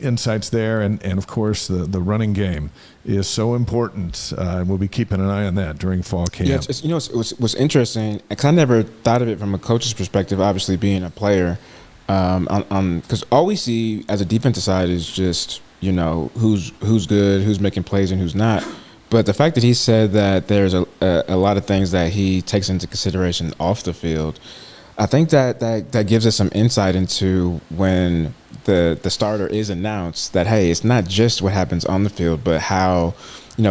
[SPEAKER 2] insights there, and of course the running game is so important. We'll be keeping an eye on that during fall camp.
[SPEAKER 3] Yeah, what's interesting, because I never thought of it from a coach's perspective, obviously being a player, because all we see as a defensive side is just, who's good, who's making plays, and who's not. But the fact that he said that there's a lot of things that he takes into consideration off the field, I think that gives us some insight into when the starter is announced, that hey, it's not just what happens on the field, but how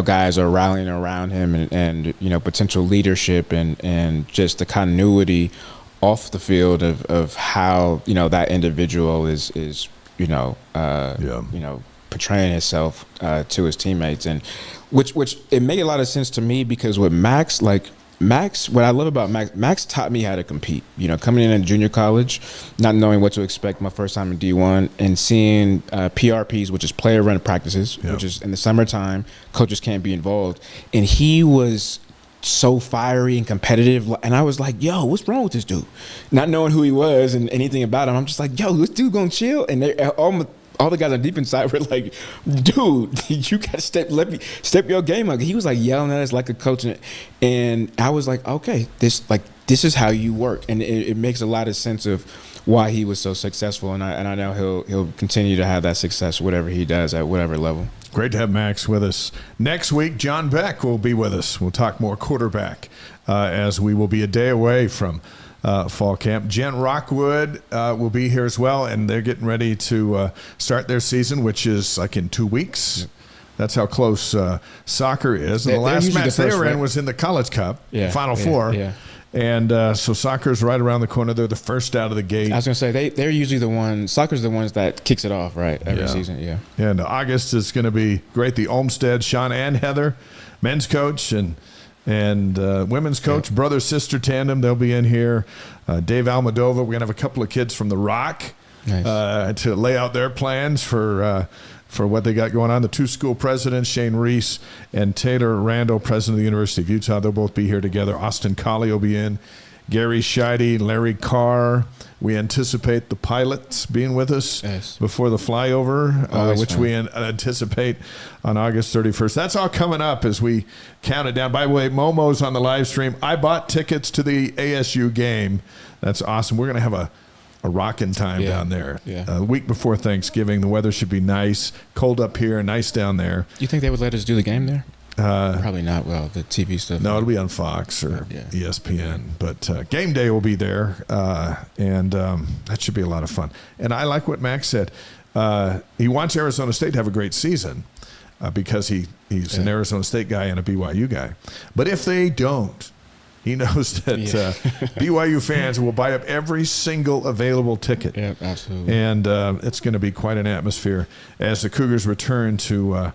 [SPEAKER 3] guys are rallying around him, and potential leadership and just the continuity off the field of how that individual is portraying himself to his teammates, and which it made a lot of sense to me, because with Max, what I love about Max taught me how to compete. Coming in junior college, not knowing what to expect my first time in D1, and seeing PRPs, which is player run practices, which is in the summertime, coaches can't be involved, and he was so fiery and competitive, and I was like, yo, what's wrong with this dude? Not knowing who he was and anything about him, I'm just like, yo, this dude gonna chill? And all the guys on defense side were like, dude, you gotta step your game up. He was like yelling at us like a coach, and I was like, okay, this is how you work, and it makes a lot of sense of why he was so successful, and I know he'll continue to have that success, whatever he does at whatever level.
[SPEAKER 2] Great to have Max with us. Next week, John Beck will be with us. We'll talk more quarterback as we will be a day away from fall camp. Jen Rockwood will be here as well, and they're getting ready to start their season, which is like in 2 weeks. Yep. That's how close soccer is. And the last match they were in was in the College Cup, Final Four. Yeah. And so soccer's right around the corner. They're the first out of the gate.
[SPEAKER 3] I was going to say, they're usually the ones, soccer's the ones that kicks it off, right, every season,
[SPEAKER 2] And August is going to be great. The Olmsted, Sean and Heather, men's coach, and women's coach, brother-sister tandem, they'll be in here. Dave Almodovar, we're going to have a couple of kids from The Rock to lay out their plans for what they got going on. The two school presidents, Shane Reese and Taylor Randall, president of the University of Utah, they'll both be here together. Austin Colley will be in. Gary Scheide, Larry Carr. We anticipate the pilots being with us before the flyover, which we anticipate on August 31st. That's all coming up as we count it down. By the way, Momo's on the live stream. I bought tickets to the ASU game. That's awesome. We're going to have a rocking time down there. The week before Thanksgiving, the weather should be nice. Cold up here, nice down there.
[SPEAKER 3] You think they would let us do the game there? Probably not. Well, the TV stuff.
[SPEAKER 2] No, it'll be on Fox or ESPN. But game day will be there, and that should be a lot of fun. And I like what Max said. He wants Arizona State to have a great season because he's an Arizona State guy and a BYU guy. But if they don't, he knows that BYU fans will buy up every single available ticket.
[SPEAKER 3] Yeah, absolutely.
[SPEAKER 2] And it's going to be quite an atmosphere as the Cougars return to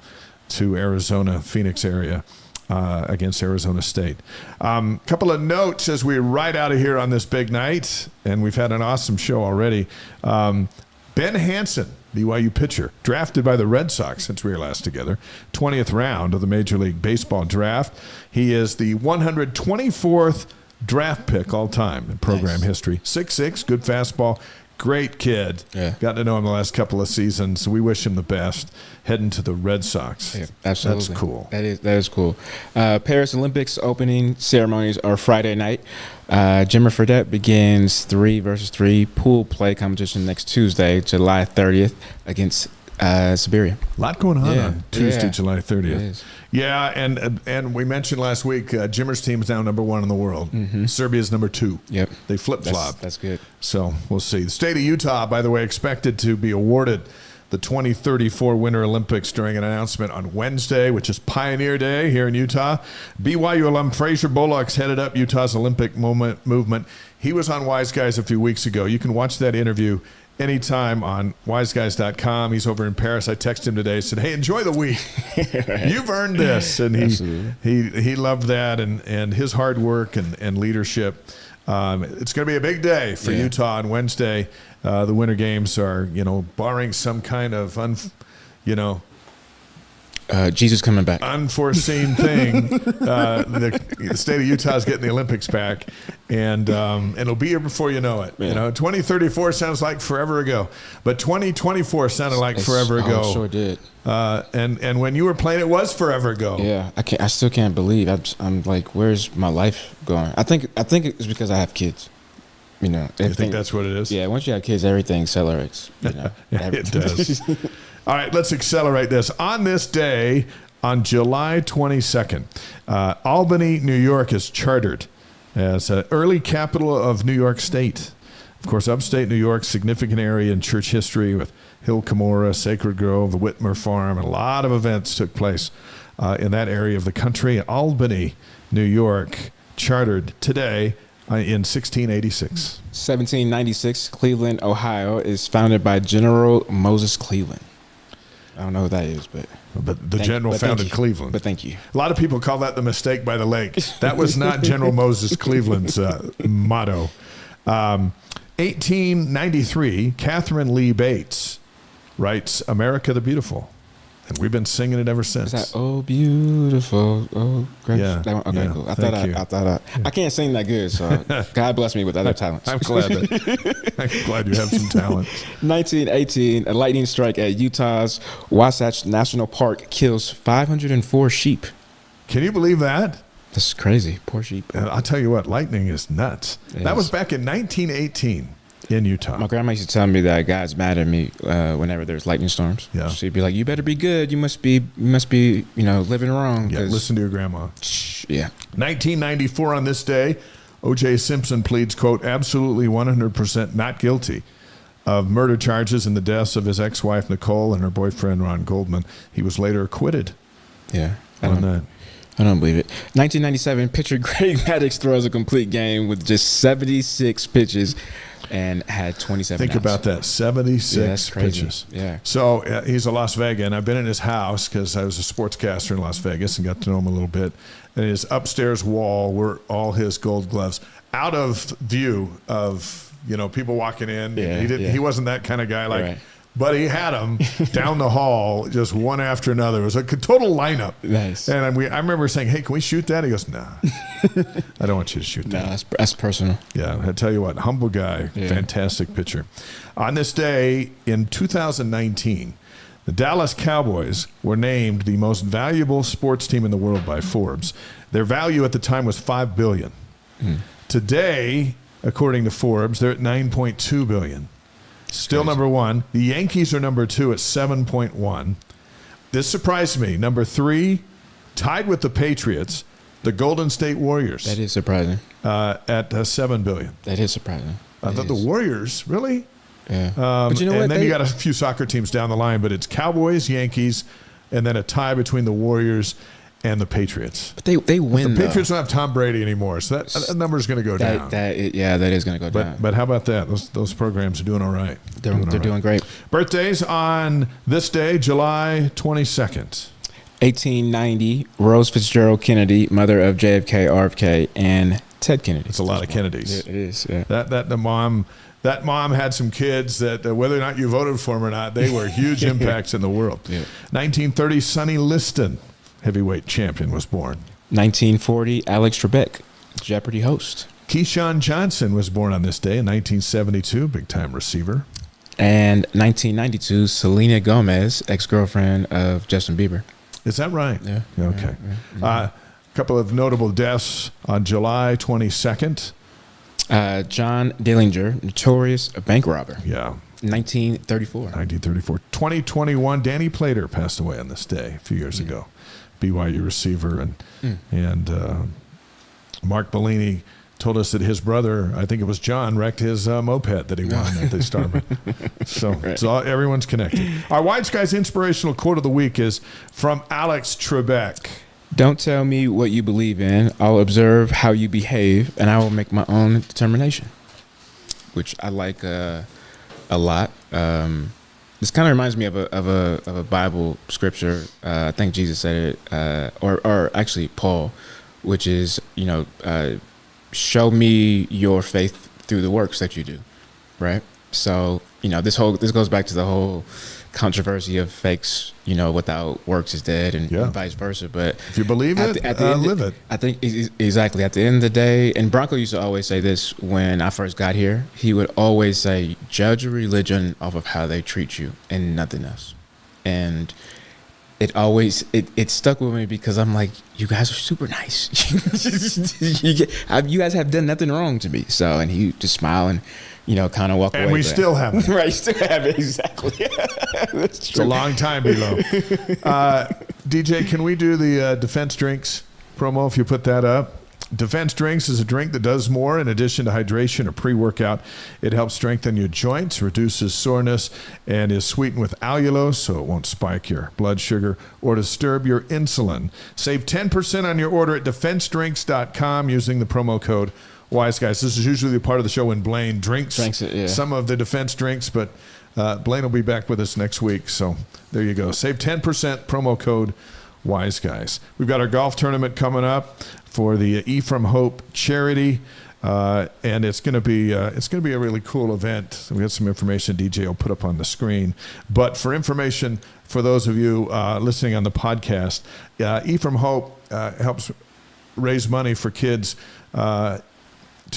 [SPEAKER 2] Arizona, Phoenix area against Arizona State. Couple of notes as we ride out of here on this big night, and we've had an awesome show already. Ben Hansen, BYU pitcher, drafted by the Red Sox since we were last together, 20th round of the Major League Baseball draft. He is the 124th draft pick all time in program history. 6'6", good fastball. Great kid. Got to know him the last couple of seasons. We wish him the best heading to the Red Sox.
[SPEAKER 3] Yeah, absolutely.
[SPEAKER 2] That's cool.
[SPEAKER 3] That is cool. Paris Olympics opening ceremonies are Friday night. Jimmer Fredette begins 3-versus-3 pool play competition next Tuesday, July 30th, against Siberia.
[SPEAKER 2] A lot going on Tuesday, July 30th. Yeah, and we mentioned last week, Jimmer's team is now number 1 in the world. Mm-hmm. Serbia's number 2. Yep. They flip-flop.
[SPEAKER 3] That's good.
[SPEAKER 2] So we'll see. The state of Utah, by the way, expected to be awarded the 2034 Winter Olympics during an announcement on Wednesday, which is Pioneer Day here in Utah. BYU alum Fraser Bullock's headed up Utah's Olympic movement. He was on Wise Guys a few weeks ago. You can watch that interview anytime on wiseguys.com. He's over in Paris. I texted him today, said, hey, enjoy the week. You've earned this. And he loved that and his hard work and leadership. It's going to be a big day for Utah on Wednesday. The Winter Games are, barring some kind of,
[SPEAKER 3] Jesus coming back.
[SPEAKER 2] Unforeseen thing. The state of Utah is getting the Olympics back, and it'll be here before you know it. 2034 sounds like forever ago, but 2024 sounded like forever ago.
[SPEAKER 3] It sure did.
[SPEAKER 2] And when you were playing, it was forever ago.
[SPEAKER 3] Yeah, I still can't believe. I'm like, where's my life going? I think it's because I have kids. You
[SPEAKER 2] think that's what it is?
[SPEAKER 3] Yeah, once you have kids, everything accelerates.
[SPEAKER 2] It does. All right, let's accelerate this. On this day, on July 22nd, Albany, New York is chartered as an early capital of New York State. Of course, upstate New York, significant area in church history with Hill Cumorah, Sacred Grove, the Whitmer Farm, and a lot of events took place in that area of the country. Albany, New York, chartered today in 1686.
[SPEAKER 3] 1796, Cleveland, Ohio, is founded by General Moses Cleveland. I don't know who that is, but
[SPEAKER 2] the general founded Cleveland.
[SPEAKER 3] But thank you.
[SPEAKER 2] A lot of people call that the mistake by the lake. That was not General Moses Cleveland's motto. 1893, Catherine Lee Bates writes "America the Beautiful," and we've been singing it ever since.
[SPEAKER 3] Is that "Oh Beautiful"? Oh, great.
[SPEAKER 2] Yeah.
[SPEAKER 3] That one? Okay,
[SPEAKER 2] Yeah.
[SPEAKER 3] cool.
[SPEAKER 2] Thank you.
[SPEAKER 3] I can't sing that good, so God bless me with other talents.
[SPEAKER 2] I'm glad you have some talent.
[SPEAKER 3] 1918, a lightning strike at Utah's Wasatch National Park kills 504 sheep.
[SPEAKER 2] Can you believe that?
[SPEAKER 3] That's crazy. Poor sheep.
[SPEAKER 2] I'll tell you what, lightning is nuts. That was back in 1918 in Utah.
[SPEAKER 3] My grandma used to tell me that God's mad at me whenever there's lightning storms.
[SPEAKER 2] Yeah.
[SPEAKER 3] She'd be like, "You better be good. You must be, living wrong."
[SPEAKER 2] Yeah, listen to your grandma.
[SPEAKER 3] Yeah.
[SPEAKER 2] 1994 on this day, O.J. Simpson pleads, quote, absolutely 100% not guilty of murder charges in the deaths of his ex-wife Nicole and her boyfriend Ron Goldman. He was later acquitted.
[SPEAKER 3] Yeah.
[SPEAKER 2] On that.
[SPEAKER 3] I don't believe it. 1997, pitcher Greg Maddux throws a complete game with just 76 pitches and had 27
[SPEAKER 2] Think
[SPEAKER 3] outs.
[SPEAKER 2] about that, 76
[SPEAKER 3] that's crazy.
[SPEAKER 2] pitches.
[SPEAKER 3] Yeah.
[SPEAKER 2] So he's a Las Vegas, and I've been in his house because I was a sportscaster in Las Vegas and got to know him a little bit. And his upstairs wall were all his Gold Gloves, out of view of people walking in.
[SPEAKER 3] Yeah,
[SPEAKER 2] He wasn't that kind of guy,
[SPEAKER 3] Right.
[SPEAKER 2] but he had them down the hall, just one after another. It was a total lineup.
[SPEAKER 3] Nice.
[SPEAKER 2] And I remember saying, "Hey, can we shoot that?" He goes, "Nah, I don't want you to shoot that."
[SPEAKER 3] No, that's personal.
[SPEAKER 2] Yeah, I tell you what, humble guy,
[SPEAKER 3] Yeah.
[SPEAKER 2] fantastic pitcher. On this day in 2019, the Dallas Cowboys were named the most valuable sports team in the world by Forbes. Their value at the time was $5 billion. Today, according to Forbes, they're at $9.2 billion. Still
[SPEAKER 3] Crazy.
[SPEAKER 2] number one. The Yankees are number two at 7.1. This surprised me. Number three, tied with the Patriots, the Golden State Warriors
[SPEAKER 3] That is surprising.
[SPEAKER 2] at $7 billion.
[SPEAKER 3] That is surprising.
[SPEAKER 2] I thought the Warriors, really?
[SPEAKER 3] Yeah.
[SPEAKER 2] But
[SPEAKER 3] you know what?
[SPEAKER 2] then you got a few soccer teams down the line, but it's Cowboys, Yankees, and then a tie between the Warriors and the Patriots.
[SPEAKER 3] But they win.
[SPEAKER 2] The Patriots don't have Tom Brady anymore, so that number's going to go down.
[SPEAKER 3] That is going to go down.
[SPEAKER 2] But how about that? Those programs are doing all right.
[SPEAKER 3] They're doing great.
[SPEAKER 2] Birthdays on this day, July 22nd.
[SPEAKER 3] 1890, Rose Fitzgerald Kennedy, mother of JFK, RFK, and Ted Kennedy.
[SPEAKER 2] It's a lot of Kennedys.
[SPEAKER 3] It is. Yeah.
[SPEAKER 2] That mom had some kids that whether or not you voted for them or not, they were huge impacts in the world.
[SPEAKER 3] Yeah.
[SPEAKER 2] 1930, Sonny Liston, heavyweight champion, was born.
[SPEAKER 3] 1940, Alex Trebek, Jeopardy host.
[SPEAKER 2] Keyshawn Johnson was born on this day in 1972, big-time receiver.
[SPEAKER 3] And 1992, Selena Gomez, ex-girlfriend of Justin Bieber.
[SPEAKER 2] Is that right?
[SPEAKER 3] Yeah.
[SPEAKER 2] Okay.
[SPEAKER 3] Yeah.
[SPEAKER 2] A couple of notable deaths on July 22nd.
[SPEAKER 3] John Dillinger, notorious bank robber.
[SPEAKER 2] Yeah.
[SPEAKER 3] 1934.
[SPEAKER 2] 1934. 2021, Danny Plater passed away on this day a few years ago. BYU receiver. And Mark Belini told us that his brother, I think it was John, wrecked his moped that he won at the Starman. So
[SPEAKER 3] Right.
[SPEAKER 2] Everyone's connected. Our Wise Guys inspirational quote of the week is from Alex Trebek.
[SPEAKER 3] Don't tell me what you believe in. I'll observe how you behave, and I will make my own determination. Which I like a lot. This kind of reminds me of a Bible scripture. I think Jesus said it, or actually Paul, which is show me your faith through the works that you do, right? So this goes back to the whole controversy of fakes, without works is dead, and vice versa. But
[SPEAKER 2] if you believe it, live it.
[SPEAKER 3] I think exactly at the end of the day, and Bronco used to always say this when I first got here. He would always say, "Judge a religion off of how they treat you, and nothing else." And it stuck with me because I'm like, you guys are super nice. You guys have done nothing wrong to me. So, and he just smile and kind of walk away.
[SPEAKER 2] And we still have it.
[SPEAKER 3] Right, still have it, exactly. That's
[SPEAKER 2] It's
[SPEAKER 3] true.
[SPEAKER 2] a long time below. DJ, can we do the Defense Drinks promo if you put that up? Defense Drinks is a drink that does more. In addition to hydration or pre-workout, it helps strengthen your joints, reduces soreness, and is sweetened with allulose, so it won't spike your blood sugar or disturb your insulin. Save 10% on your order at defensedrinks.com using the promo code WISEGUYS. This is usually the part of the show when Blaine drinks some of the defense drinks, but Blaine will be back with us next week, so there you go. Save 10%, promo code WISEGUYS. We've got our golf tournament coming up for the E from Hope charity, and it's going to be a really cool event. We got some information DJ will put up on the screen. But for information for those of you listening on the podcast, E from Hope helps raise money for kids to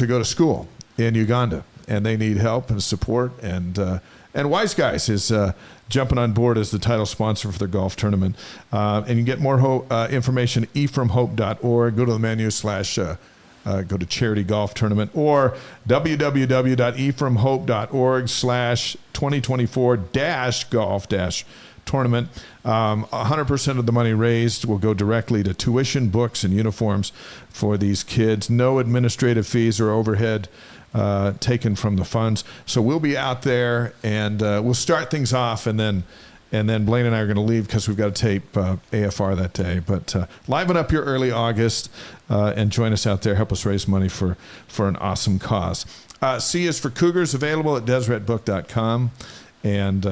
[SPEAKER 2] go to school in Uganda, and they need help and support. And Wise Guys is jumping on board as the title sponsor for their golf tournament. And you can get more information at efromhope.org. Go to the menu go to charity golf tournament, or www.efromhope.org/2024-golf-tournament. 100% of the money raised will go directly to tuition, books, and uniforms for these kids. No administrative fees or overhead taken from the funds. So we'll be out there, and we'll start things off, and then Blaine and I are going to leave because we've got to tape AFR that day. But liven up your early August and join us out there. Help us raise money for an awesome cause. C is for Cougars, available at DeseretBook.com and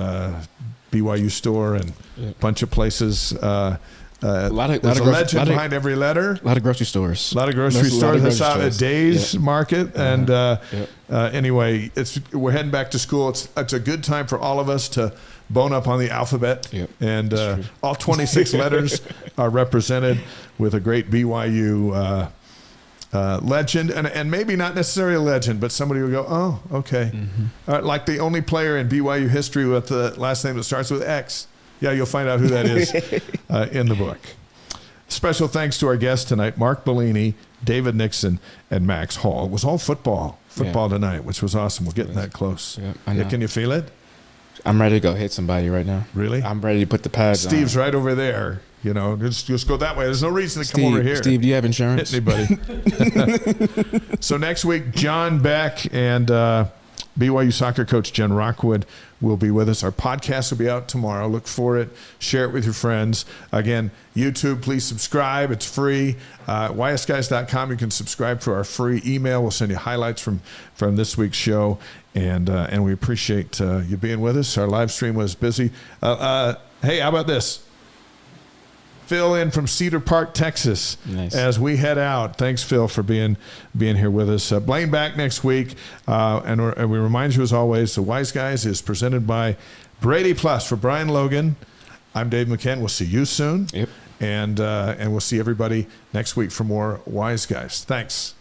[SPEAKER 2] BYU store and a bunch of places. There's a legend behind every letter.
[SPEAKER 3] A lot of grocery stores.
[SPEAKER 2] A lot of grocery stores. That's out at Days Market. And anyway, we're heading back to school. It's a good time for all of us to bone up on the alphabet.
[SPEAKER 3] Yep.
[SPEAKER 2] And all 26 letters are represented with a great BYU legend. And maybe not necessarily a legend, but somebody will go, oh, okay. Mm-hmm. Like the only player in BYU history with the last name that starts with X. Yeah, you'll find out who that is in the book. Special thanks to our guests tonight, Mark Belini, David Nixon, and Max Hall. It was all football tonight, which was awesome. We're getting that close.
[SPEAKER 3] Yeah, I know.
[SPEAKER 2] Can you feel it?
[SPEAKER 3] I'm ready to go hit somebody right now.
[SPEAKER 2] Really?
[SPEAKER 3] I'm ready to put the pads on.
[SPEAKER 2] Steve's right over there. You know, just go that way. There's no reason to come over here.
[SPEAKER 3] Steve, do you have insurance?
[SPEAKER 2] Hit anybody. So next week, John Beck and BYU soccer coach Jen Rockwood will be with us. Our podcast will be out tomorrow. Look for it. Share it with your friends. Again, YouTube, please subscribe. It's free. YSGuys.com. You can subscribe for our free email. We'll send you highlights from this week's show. And we appreciate you being with us. Our live stream was busy. Hey, how about this? Phil in from Cedar Park, Texas,
[SPEAKER 3] nice.
[SPEAKER 2] As we head out. Thanks, Phil, for being here with us. Blaine back next week. And we remind you, as always, the Wise Guys is presented by BradyPlus. For Brian Logan, I'm Dave McCann. We'll see you soon.
[SPEAKER 3] Yep.
[SPEAKER 2] And we'll see everybody next week for more Wise Guys. Thanks.